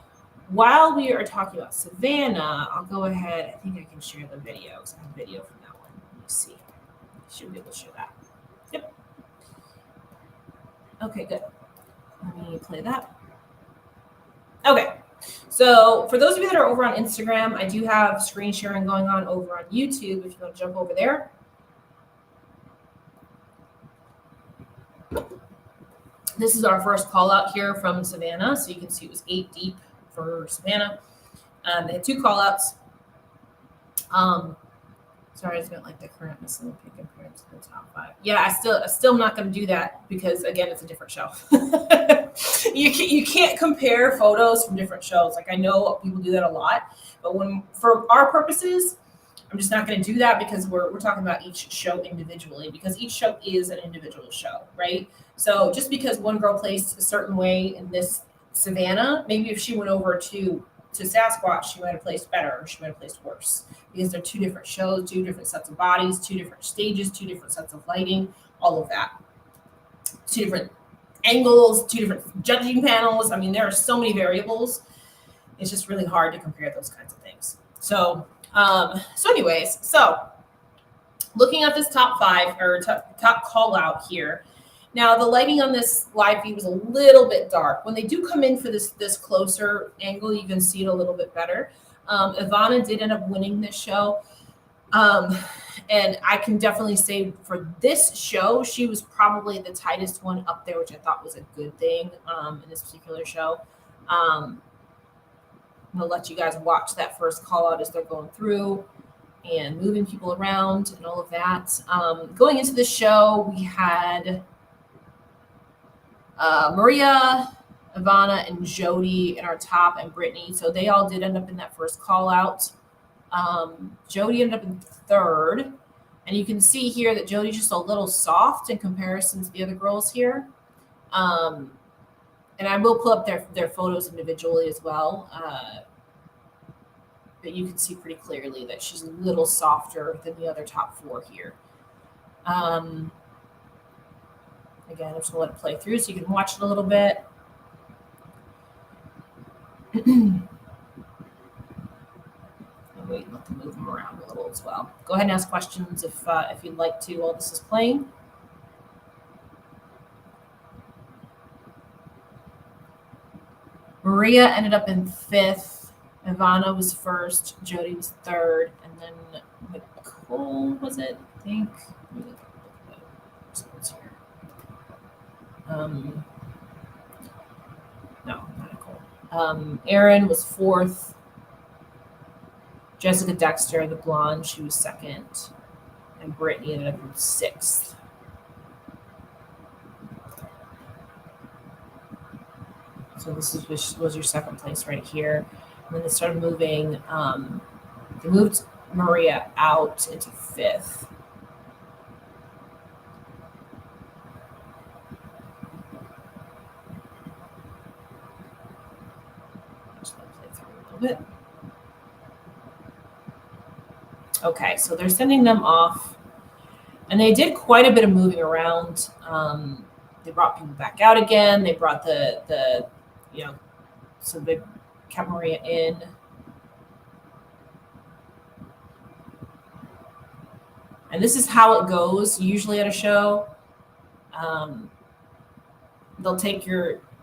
while we are talking about Savannah, I'll go ahead. I think I can share the video because I have video from that one. Let me see. Should be able to show that. Yep. Okay, good. Let me play that. Okay. So for those of you that are over on Instagram, I do have screen sharing going on over on YouTube if you want to jump over there. This is our first call out here from Savannah. So you can see it was 8 deep for Savannah. They had 2 call outs. Sorry, I just meant like the current Miss Olympic compared to the top 5. Yeah, I still am not going to do that because again, it's a different show. You can't compare photos from different shows. Like I know people do that a lot, but when for our purposes, I'm just not going to do that because we're talking about each show individually because each show is an individual show, right? So just because one girl placed a certain way in this Savannah, maybe if she went over to Sasquatch, she might have placed better or she might have placed worse because they're 2 different shows, 2 different sets of bodies, 2 different stages, 2 different sets of lighting, all of that. 2 different angles, 2 different judging panels. I mean, there are so many variables. It's just really hard to compare those kinds of things. So anyways, looking at this top 5 or top call out here. Now the lighting on this live feed was a little bit dark. When they do come in for this closer angle, you can see it a little bit better. Ivana did end up winning this show. And I can definitely say for this show, she was probably the tightest one up there, which I thought was a good thing in this particular show. I'm going to let you guys watch that first call out as they're going through and moving people around and all of that. Going into the show, we had Maria, Ivana, and Jody in our top, and Brittany. So they all did end up in that first call out. Jody ended up in 3rd. And you can see here that Jody's just a little soft in comparison to the other girls here. And I will pull up their photos individually as well. But you can see pretty clearly that she's a little softer than the other top 4 here. Again, I'm just going to let it play through so you can watch it a little bit. Wait, let them move them around a little as well. Go ahead and ask questions if you'd like to while this is playing. Maria ended up in 5th. Ivana was 1st. Jody was 3rd. And then Nicole, was it? I think. Let me look at the results here. No, not Nicole. Erin was 4th. Jessica Dexter, the blonde, she was 2nd. And Brittany ended up in 6th. So this was your 2nd place right here. And then they started moving. They moved Maria out into 5th. Just let it play through a little bit. Okay, so they're sending them off. And they did quite a bit of moving around. They brought people back out again. They brought the so they kept Maria in. And this is how it goes usually at a show. They'll take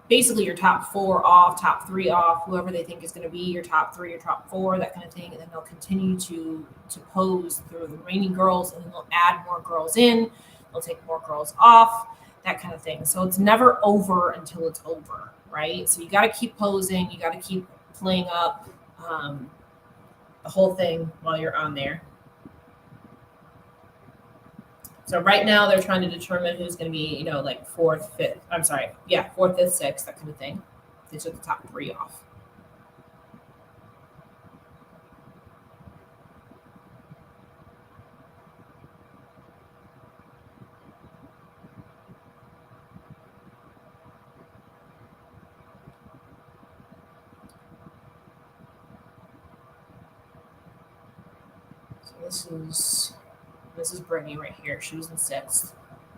basically your top 4 off, top 3 off, whoever they think is going to be your top 3 or top 4, that kind of thing. And then they'll continue to pose through the remaining girls, and then they'll add more girls in. They'll take more girls off, that kind of thing. So it's never over until it's over, right? So you got to keep posing. You got to keep playing up the whole thing while you're on there. So right now they're trying to determine who's going to be, like 4th, 5th. I'm sorry. Yeah, 4th, 5th, 6th, that kind of thing. They took the top 3 off. So this is Brittany right here. She was in 6th.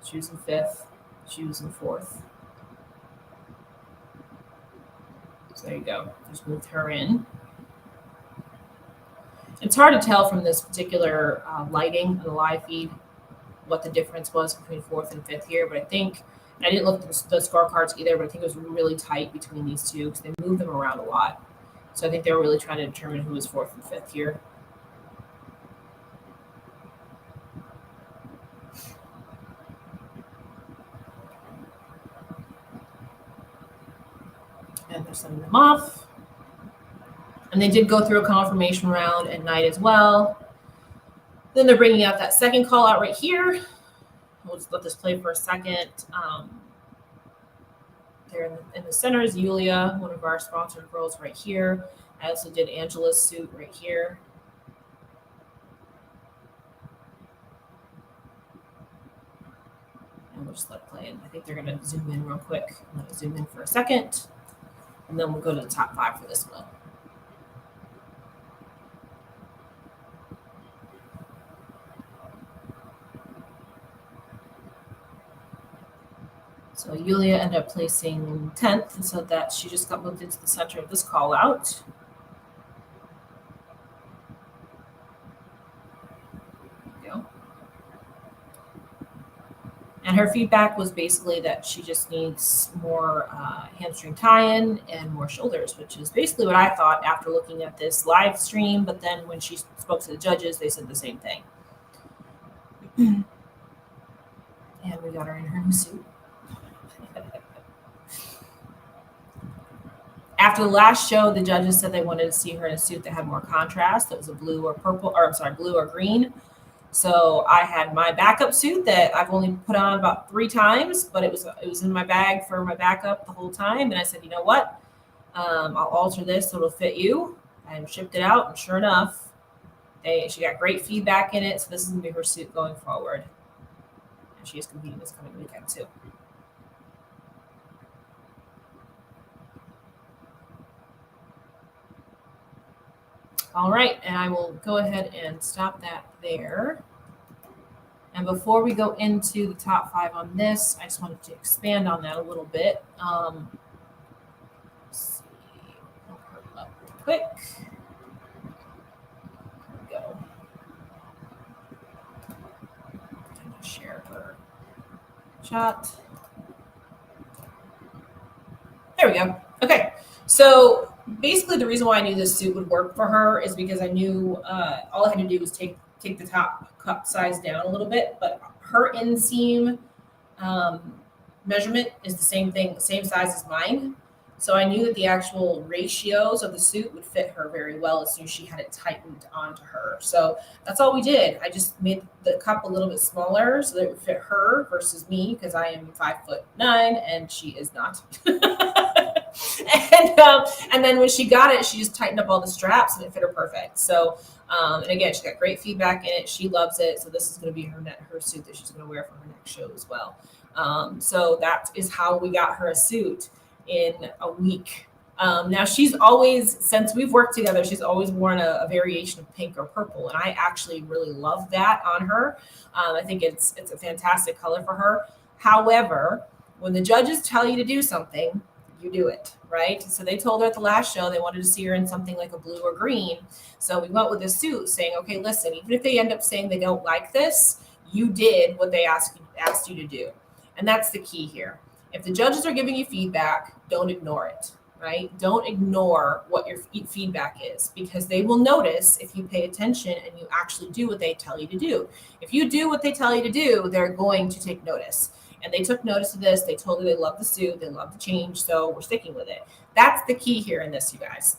She was in 5th. She was in 4th. So So there you go. Just moved her in. It's hard to tell from this particular lighting on the live feed what the difference was between fourth and fifth here, but I think, and I didn't look at the scorecards either, but I think it was really tight between these two because they moved them around a lot. So I think they were really trying to determine who was fourth and fifth here. And they're sending them off. And they did go through a confirmation round at night as well. Then they're bringing out that second call out right here. We'll just let this play for a second. There in the center is Yulia, one of our sponsored girls right here. I also did Angela's suit right here. And we'll just let it play in. I think they're going to zoom in real quick. Let it zoom in for a second. And then we'll go to the top 5 for this one. So Yulia ended up placing 10th, and so that she just got moved into the center of this call out. There you go. And her feedback was basically that she just needs more hamstring tie-in and more shoulders, which is basically what I thought after looking at this live stream. But then when she spoke to the judges, they said the same thing. And we got her in her new suit. After the last show, the judges said they wanted to see her in a suit that had more contrast. That was a blue or purple, or I'm sorry, blue or green. So I had my backup suit that I've only put on about 3 times, but it was in my bag for my backup the whole time. And I said, you know what? I'll alter this so it'll fit you. And shipped it out, and sure enough, she got great feedback in it. So this is gonna be her suit going forward. And she is competing this coming weekend too. All right, and I will go ahead and stop that there. And before we go into the top 5 on this, I just wanted to expand on that a little bit. Let's see, I'll put it up real quick. There we go. I'm going to share her chat. There we go. Okay, so basically the reason why I knew this suit would work for her is because I knew all I had to do was take the top cup size down a little bit, but her inseam measurement is the same size as mine. So I knew that the actual ratios of the suit would fit her very well as soon as she had it tightened onto her. So that's all we did. I just made the cup a little bit smaller so that it would fit her versus me, because I am 5'9" and she is not. And then when she got it, she just tightened up all the straps and it fit her perfect. So, and again, she got great feedback in it. She loves it. So this is going to be her suit that she's going to wear for her next show as well. So that is how we got her a suit in a week. Now she's always, since we've worked together, she's always worn a variation of pink or purple. And I actually really love that on her. I think it's a fantastic color for her. However, when the judges tell you to do something, you do it, right? So they told her at the last show they wanted to see her in something like a blue or green. So we went with this suit saying, okay, listen, even if they end up saying they don't like this, you did what they asked you to do. And that's the key here. If the judges are giving you feedback, don't ignore it, right? Don't ignore what your feedback is, because they will notice if you pay attention and you actually do what they tell you to do. If you do what they tell you to do, they're going to take notice. And they took notice of this. They told her they love the suit. They love the change. So we're sticking with it. That's the key here in this, you guys.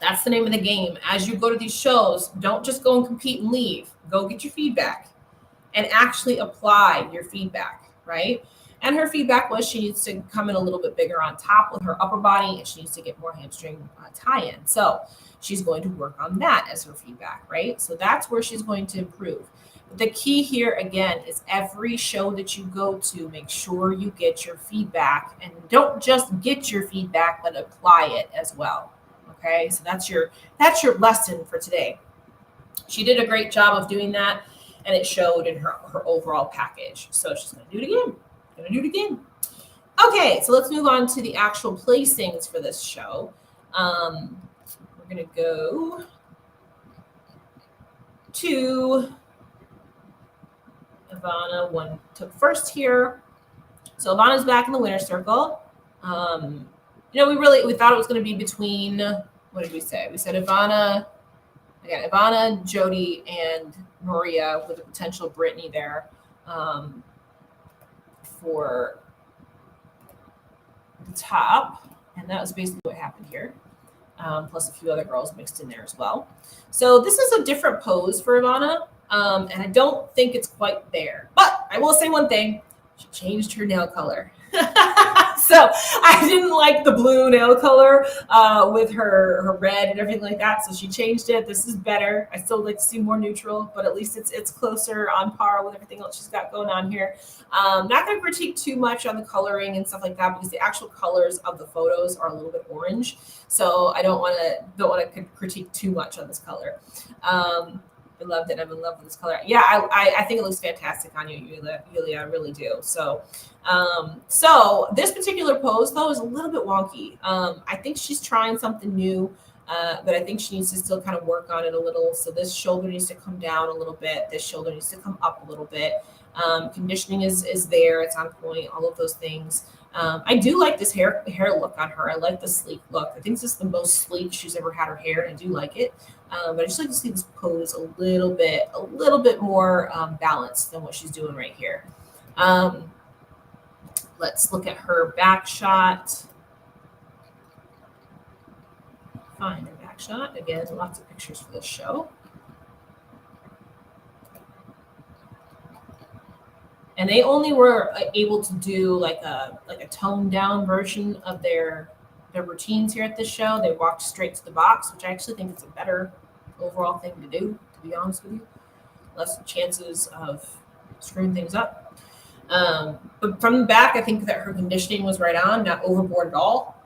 That's the name of the game. As you go to these shows, don't just go and compete and leave. Go get your feedback and actually apply your feedback, right? And her feedback was she needs to come in a little bit bigger on top with her upper body, and she needs to get more hamstring tie-in. So she's going to work on that as her feedback, right? So that's where she's going to improve. The key here, again, is every show that you go to, make sure you get your feedback, and don't just get your feedback, but apply it as well. Okay, so that's your lesson for today. She did a great job of doing that, and it showed in her overall package. So she's going to do it again. Okay, so let's move on to the actual placings for this show. We're going to go to Ivana. One took first here. So Ivana's back in the winner's circle. We thought it was going to be between, what did we say? We said Ivana, Jody, and Maria with a potential Brittany there for the top. And that was basically what happened here. Plus a few other girls mixed in there as well. So this is a different pose for Ivana. And I don't think it's quite there. But I will say one thing. She changed her nail color. So I didn't like the blue nail color with her red and everything like that. So she changed it. This is better. I still like to see more neutral, but at least it's closer on par with everything else she's got going on here. Not going to critique too much on the coloring and stuff like that because the actual colors of the photos are a little bit orange. So I don't want to critique too much on this color. I loved it. I'm in love with this color. Yeah, I think it looks fantastic on you, Yulia. I really do. So this particular pose, though, is a little bit wonky. I think she's trying something new, but I think she needs to still kind of work on it a little. So this shoulder needs to come down a little bit. This shoulder needs to come up a little bit. Conditioning is there. It's on point. All of those things. I do like this hair look on her. I like the sleek look. I think this is the most sleek she's ever had her hair, and I do like it. But I just like to see this pose a little bit more balanced than what she's doing right here. Let's look at her back shot. Find her back shot. Again, lots of pictures for this show. And they only were able to do like a toned down version of their routines here at this show. They walked straight to the box, which I actually think is a better overall thing to do, to be honest with you. Less chances of screwing things up. But from the back, I think that her conditioning was right on, not overboard at all.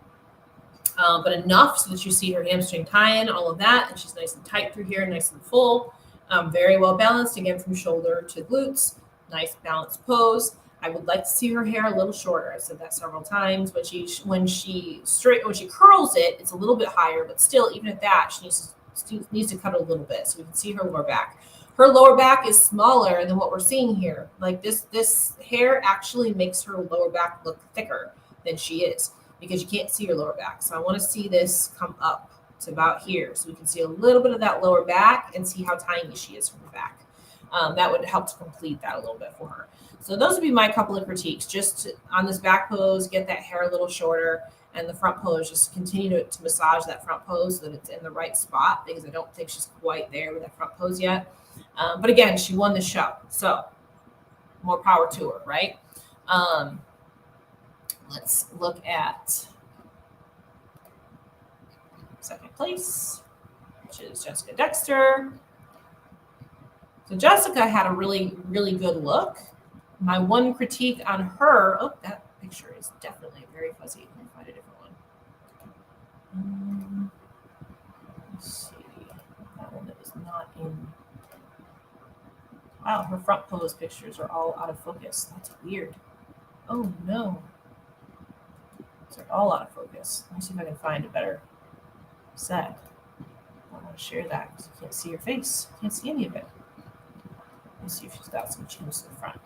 But enough so that you see her hamstring tie-in, all of that, and she's nice and tight through here, nice and full. Very well balanced, again, from shoulder to glutes. Nice balanced pose. I would like to see her hair a little shorter. I've said that several times. When she curls it, it's a little bit higher, but still, even at that, she needs to cut it a little bit so we can see her lower back. Her lower back is smaller than what we're seeing here. Like this hair actually makes her lower back look thicker than she is because you can't see her lower back. So I want to see this come up to about here so we can see a little bit of that lower back and see how tiny she is from the back. That would help to complete that a little bit for her. So those would be my couple of critiques. Just on this back pose, get that hair a little shorter, and the front pose, just continue to massage that front pose so that it's in the right spot because I don't think she's quite there with that front pose yet. But again, she won the show, so more power to her, right? Let's look at second place, which is Jessica Dexter. So Jessica had a really, really good look. My one critique on her, that picture is definitely very fuzzy. Let me find a different one. Let's see. That one that is not in. Wow, her front pose pictures are all out of focus. That's weird. Oh no. They're all out of focus. Let me see if I can find a better set. I don't want to share that because you can't see her face. You can't see any of it. Let's see if she's got some chins in the front.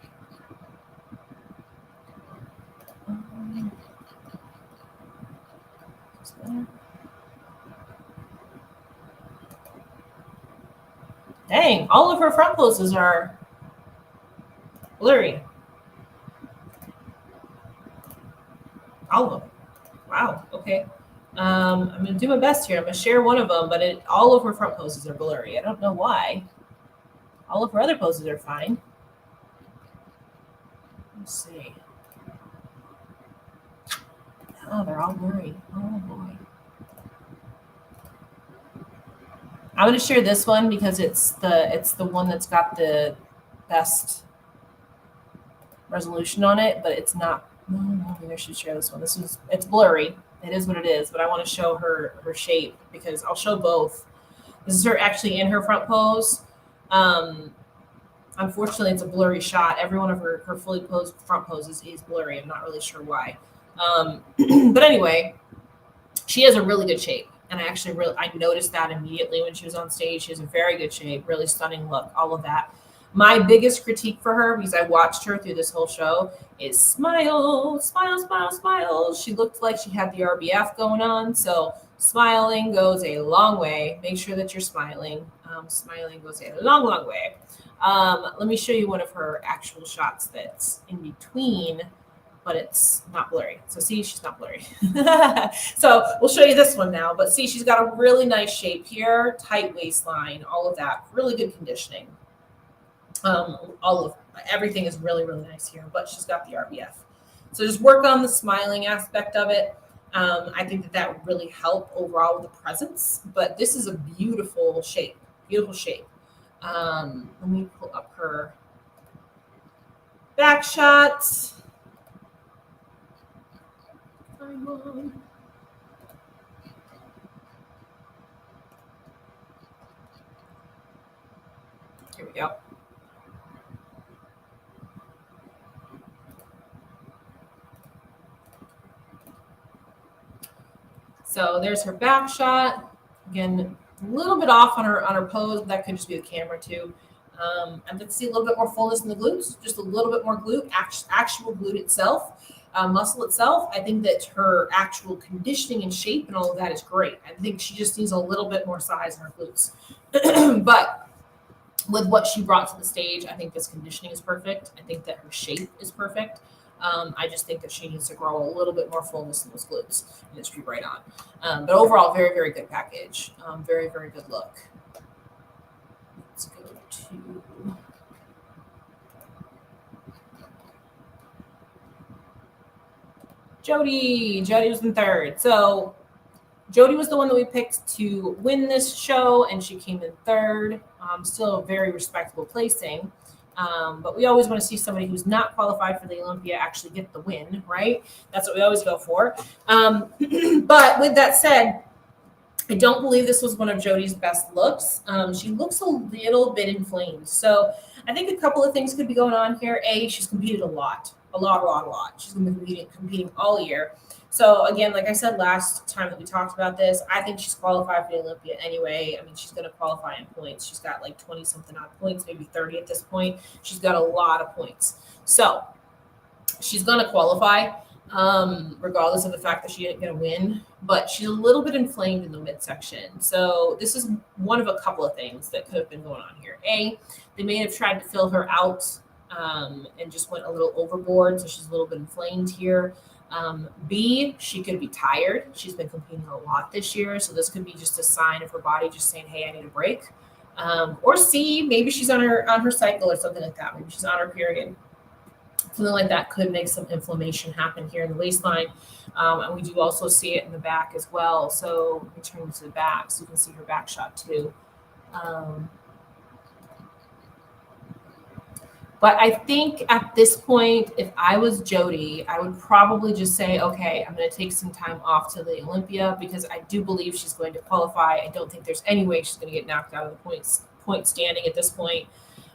Dang, all of her front poses are blurry. All of them. Wow, okay. I'm going to do my best here. I'm going to share one of them, but all of her front poses are blurry. I don't know why. All of her other poses are fine. Let's see. Oh, they're all blurry. Oh, boy. I'm going to share this one because it's the one that's got the best resolution on it, but it's not. Maybe I should share this one. It's blurry. It is what it is, but I want to show her shape because I'll show both. This is her actually in her front pose. Unfortunately, it's a blurry shot. Every one of her fully posed front poses is blurry. I'm not really sure why. But anyway, she has a really good shape. And I noticed that immediately when she was on stage. She has a very good shape, really stunning look, all of that. My biggest critique for her, because I watched her through this whole show, is smile, smile, smile, smile. She looked like she had the RBF going on. So smiling goes a long way. Make sure that you're smiling. Smiling goes a long, long way. Let me show you one of her actual shots that's in between, but it's not blurry. So see, she's not blurry. So we'll show you this one now. But see, she's got a really nice shape here, tight waistline, all of that, really good conditioning. Everything is really, really nice here, but she's got the RBF. So just work on the smiling aspect of it. I think that would really help overall with the presence, but this is a beautiful shape, beautiful shape. Let me pull up her back shots. Here we go. So there's her back shot. Again, a little bit off on her pose, but that could just be the camera too. I'd like to see a little bit more fullness in the glutes, just a little bit more glute, actual glute itself, muscle itself. I think that her actual conditioning and shape and all of that is great. I think she just needs a little bit more size in her glutes. But with what she brought to the stage, I think this conditioning is perfect. I think that her shape is perfect. I just think that she needs to grow a little bit more fullness in those glutes and just be right on. But overall, very, very good package. Very, very good look. Let's go to Jody. Jody was in third. So Jody was the one that we picked to win this show, and she came in third. Still a very respectable placing. But we always want to see somebody who's not qualified for the Olympia actually get the win, right? That's what we always go for. But with that said, I don't believe this was one of Jody's best looks. She looks a little bit inflamed. So I think a couple of things could be going on here. A, she's competed a lot. She's been competing all year. So again, like I said last time that we talked about this, I think she's qualified for the Olympia anyway. I mean, she's going to qualify in points. She's got like 20 something odd points, maybe 30 at this point. She's got a lot of points. So she's going to qualify, regardless of the fact that she ain't going to win. But she's a little bit inflamed in the midsection. So this is one of a couple of things that could have been going on here. A, they may have tried to fill her out and just went a little overboard. So she's a little bit inflamed here. B, she could be tired. She's been competing a lot this year. So this could be just a sign of her body just saying, hey, I need a break. Or C, maybe she's on her cycle or something like that. Maybe she's on her period. Something like that could make some inflammation happen here in the waistline. And we do also see it in the back as well. So let me turn to the back so you can see her back shot too. But I think at this point, if I was Jody, I would probably just say, okay, I'm going to take some time off to the Olympia because I do believe she's going to qualify. I don't think there's any way she's going to get knocked out of the point standing at this point.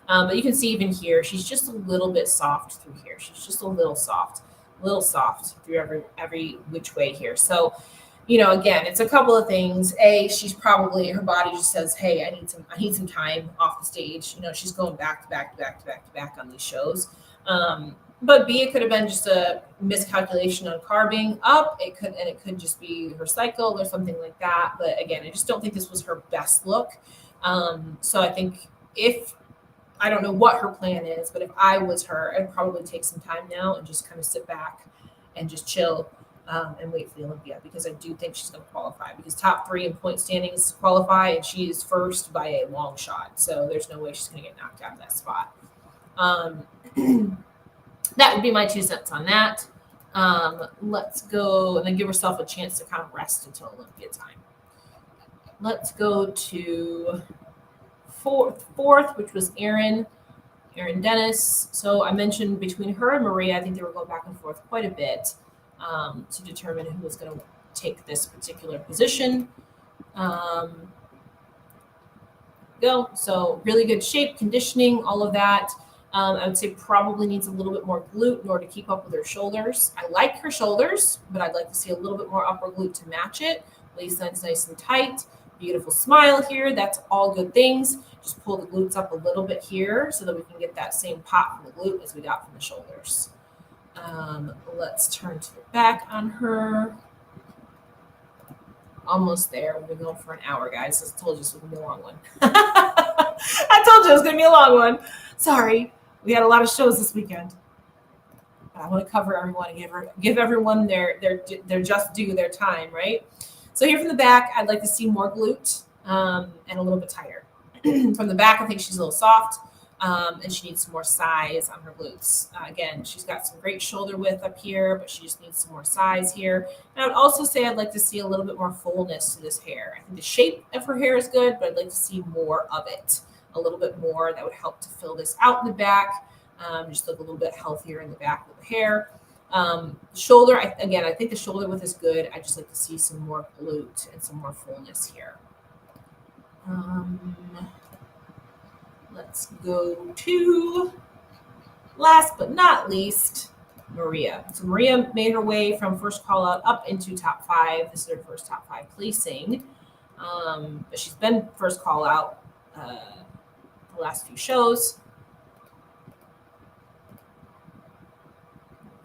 But you can see even here, she's just a little bit soft through here. She's just a little soft through every which way here. So, you know, again, it's a couple of things. A, she's probably, her body just says, hey, I need some time off the stage. You know, she's going back to back on these shows. But B, it could have been just a miscalculation on carbing up. It could just be her cycle or something like that. But again, I just don't think this was her best look. So I think I don't know what her plan is, but if I was her, I'd probably take some time now and just kind of sit back and just chill and wait for the Olympia, because I do think she's going to qualify, because top 3 in point standings qualify, and she is first by a long shot. So there's no way she's going to get knocked out of that spot. That would be my 2 cents on that. Let's go and then give herself a chance to kind of rest until Olympia time. Let's go to fourth, which was Erin Dennis. So I mentioned between her and Maria, I think they were going back and forth quite a bit to determine who was going to take this particular position. So really good shape, conditioning, all of that. I would say probably needs a little bit more glute in order to keep up with her shoulders. I like her shoulders, but I'd like to see a little bit more upper glute to match it. Waistline's nice and tight. Beautiful smile here. That's all good things. Just pull the glutes up a little bit here so that we can get that same pop from the glute as we got from the shoulders. Let's turn to the back on her. Almost there. We've been going for an hour, guys. I told you this was going to be a long one. I told you it was going to be a long one. Sorry. We had a lot of shows this weekend. I want to cover everyone and give everyone their just due, their time, right? So here from the back, I'd like to see more glute and a little bit tighter. From the back, I think she's a little soft. And she needs some more size on her glutes. Again, she's got some great shoulder width up here, but she just needs some more size here. And I would also say I'd like to see a little bit more fullness to this hair. I think the shape of her hair is good, but I'd like to see more of it, a little bit more. That would help to fill this out in the back, just look a little bit healthier in the back with the hair. Shoulder, I think the shoulder width is good. I just like to see some more glute and some more fullness here. Let's go to, last but not least, Maria. So Maria made her way from first call out up into top 5. This is her first top 5 placing. But she's been first call out the last few shows.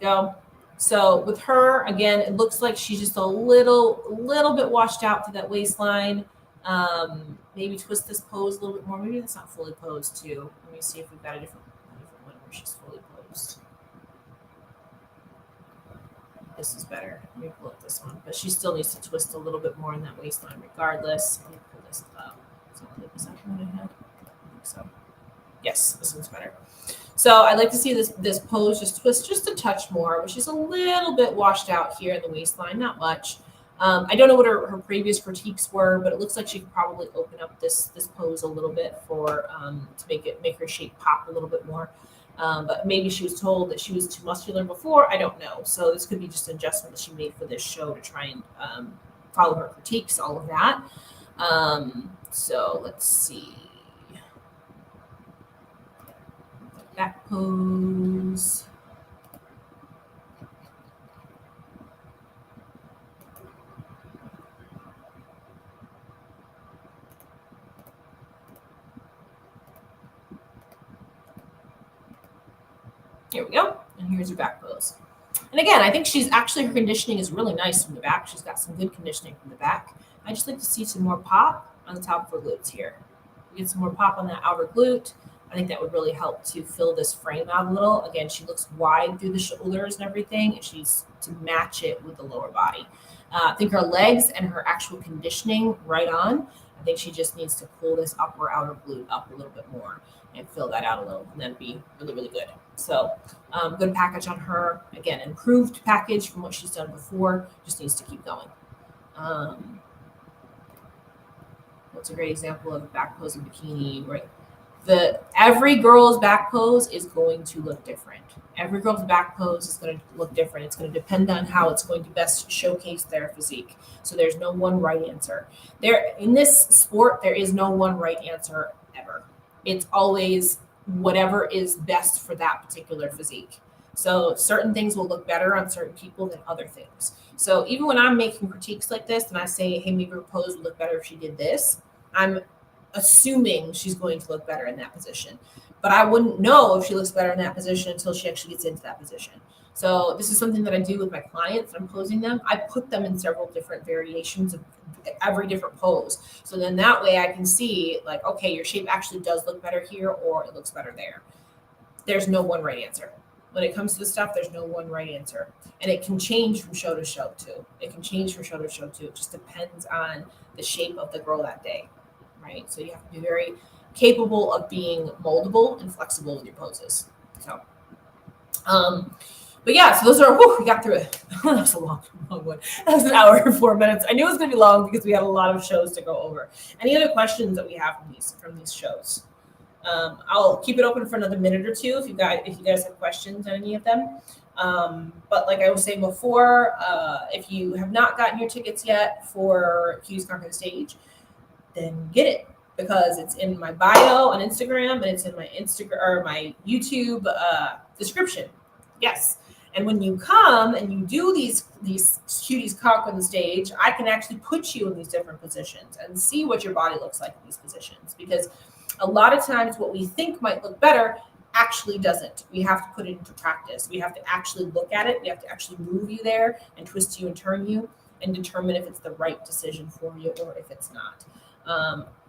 Go. So with her, again, it looks like she's just a little bit washed out to that waistline. Maybe twist this pose a little bit more. Maybe that's not fully posed too. Let me see if we've got a different one where she's fully posed. This is better. Let me pull up this one. But she still needs to twist a little bit more in that waistline regardless. Let me pull this up. So was that one I had? I think so. Yes, this one's better. So I'd like to see this pose just twist just a touch more, but she's a little bit washed out here in the waistline, not much. I don't know what her previous critiques were, but it looks like she could probably open up this pose a little bit for to make her shape pop a little bit more. But maybe she was told that she was too muscular before. I don't know. So this could be just an adjustment that she made for this show to try and follow her critiques, all of that. So let's see. Back pose. Here we go. And here's her back pose. And again, I think her conditioning is really nice from the back. She's got some good conditioning from the back. I just like to see some more pop on the top of her glutes here. Get some more pop on that outer glute. I think that would really help to fill this frame out a little. Again, she looks wide through the shoulders and everything, and she's to match it with the lower body. I think her legs and her actual conditioning right on. I think she just needs to pull this upper outer glute up a little bit more and fill that out a little, and that'd be really, really good. So good package on her. Again, improved package from what she's done before. Just needs to keep going. What's a great example of a back pose in bikini, right? Every girl's back pose is going to look different. Every girl's back pose is going to look different. It's going to depend on how it's going to best showcase their physique. So there's no one right answer. In this sport, there is no one right answer ever. It's always whatever is best for that particular physique. So certain things will look better on certain people than other things. So even when I'm making critiques like this and I say, hey, maybe her pose would look better if she did this, I'm assuming she's going to look better in that position. But I wouldn't know if she looks better in that position until she actually gets into that position. So this is something that I do with my clients. I'm posing them. I put them in several different variations of every different pose. So then that way I can see like, okay, your shape actually does look better here or it looks better there. There's no one right answer. When it comes to this stuff, there's no one right answer. And it can change from show to show too. It just depends on the shape of the girl that day. Right? So you have to be very capable of being moldable and flexible with your poses. So, but yeah, so those are, we got through it. That was a long one. That was an hour and 4 minutes. I knew it was going to be long because we had a lot of shows to go over. Any other questions that we have from these shows? I'll keep it open for another minute or two if you guys have questions on any of them. But like I was saying before, if you have not gotten your tickets yet for Q's Conference Stage, then get it. because it's in my bio on Instagram and it's in my Instagram or my YouTube description. Yes. And when you come and you do these cuties cock on the stage, I can actually put you in these different positions and see what your body looks like in these positions. Because a lot of times what we think might look better actually doesn't. We have to put it into practice. We have to actually look at it. We have to actually move you there and twist you and turn you and determine if it's the right decision for you or if it's not.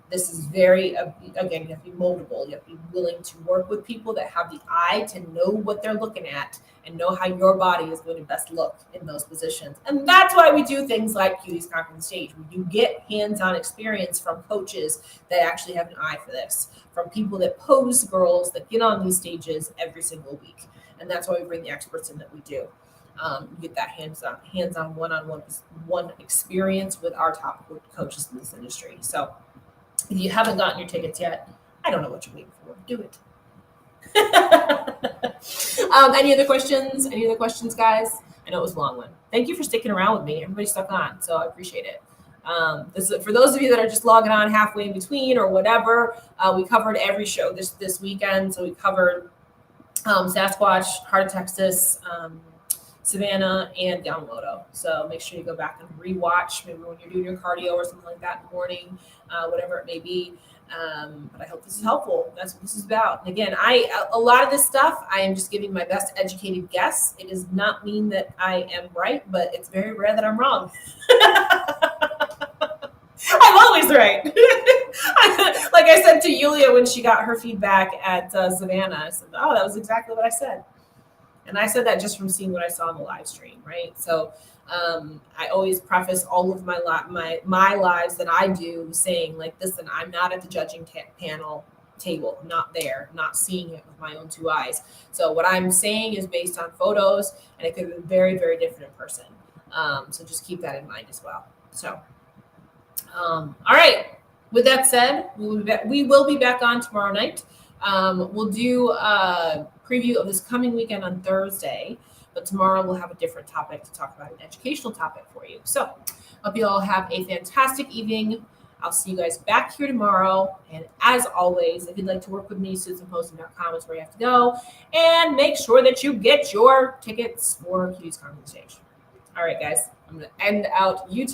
This is very, again, you have to be moldable. You have to be willing to work with people that have the eye to know what they're looking at and know how your body is going to best look in those positions. And that's why we do things like Cuties Conquering the Stage. We do get hands-on experience from coaches that actually have an eye for this, from people that pose girls that get on these stages every single week. And that's why we bring the experts in that we do. You get that hands-on one experience with our top coaches in this industry. So if you haven't gotten your tickets yet, I don't know what you're waiting for. Do it. Any other questions? Any other questions, guys? I know it was a long one. Thank you for sticking around with me. Everybody stuck on, so I appreciate it. This is, for those of you that are just logging on halfway in between or whatever, we covered every show this weekend. So we covered Sasquatch, Heart of Texas, Savannah, and Yamamoto. So make sure you go back and rewatch, maybe when you're doing your cardio or something like that in the morning, whatever it may be. But I hope this is helpful. That's what this is about. And again, a lot of this stuff, I am just giving my best educated guess. It does not mean that I am right, but it's very rare that I'm wrong. I'm always right. Like I said to Yulia when she got her feedback at Savannah, I said, oh, that was exactly what I said. And I said that just from seeing what I saw on the live stream, right? So I always preface all of my lives that I do saying, like, listen, I'm not at the judging panel table. I'm not there. I'm not seeing it with my own two eyes. So what I'm saying is based on photos, and it could be very, very different in person. So just keep that in mind as well. So, all right. With that said, we will be back on tomorrow night. We'll do a preview of this coming weekend on Thursday, but tomorrow we'll have a different topic to talk about, an educational topic for you. So hope you all have a fantastic evening. I'll see you guys back here tomorrow. And as always, if you'd like to work with me, SusanPoston.com is where you have to go. And make sure that you get your tickets for Cuties Conquering the Stage. All right, guys, I'm going to end out YouTube.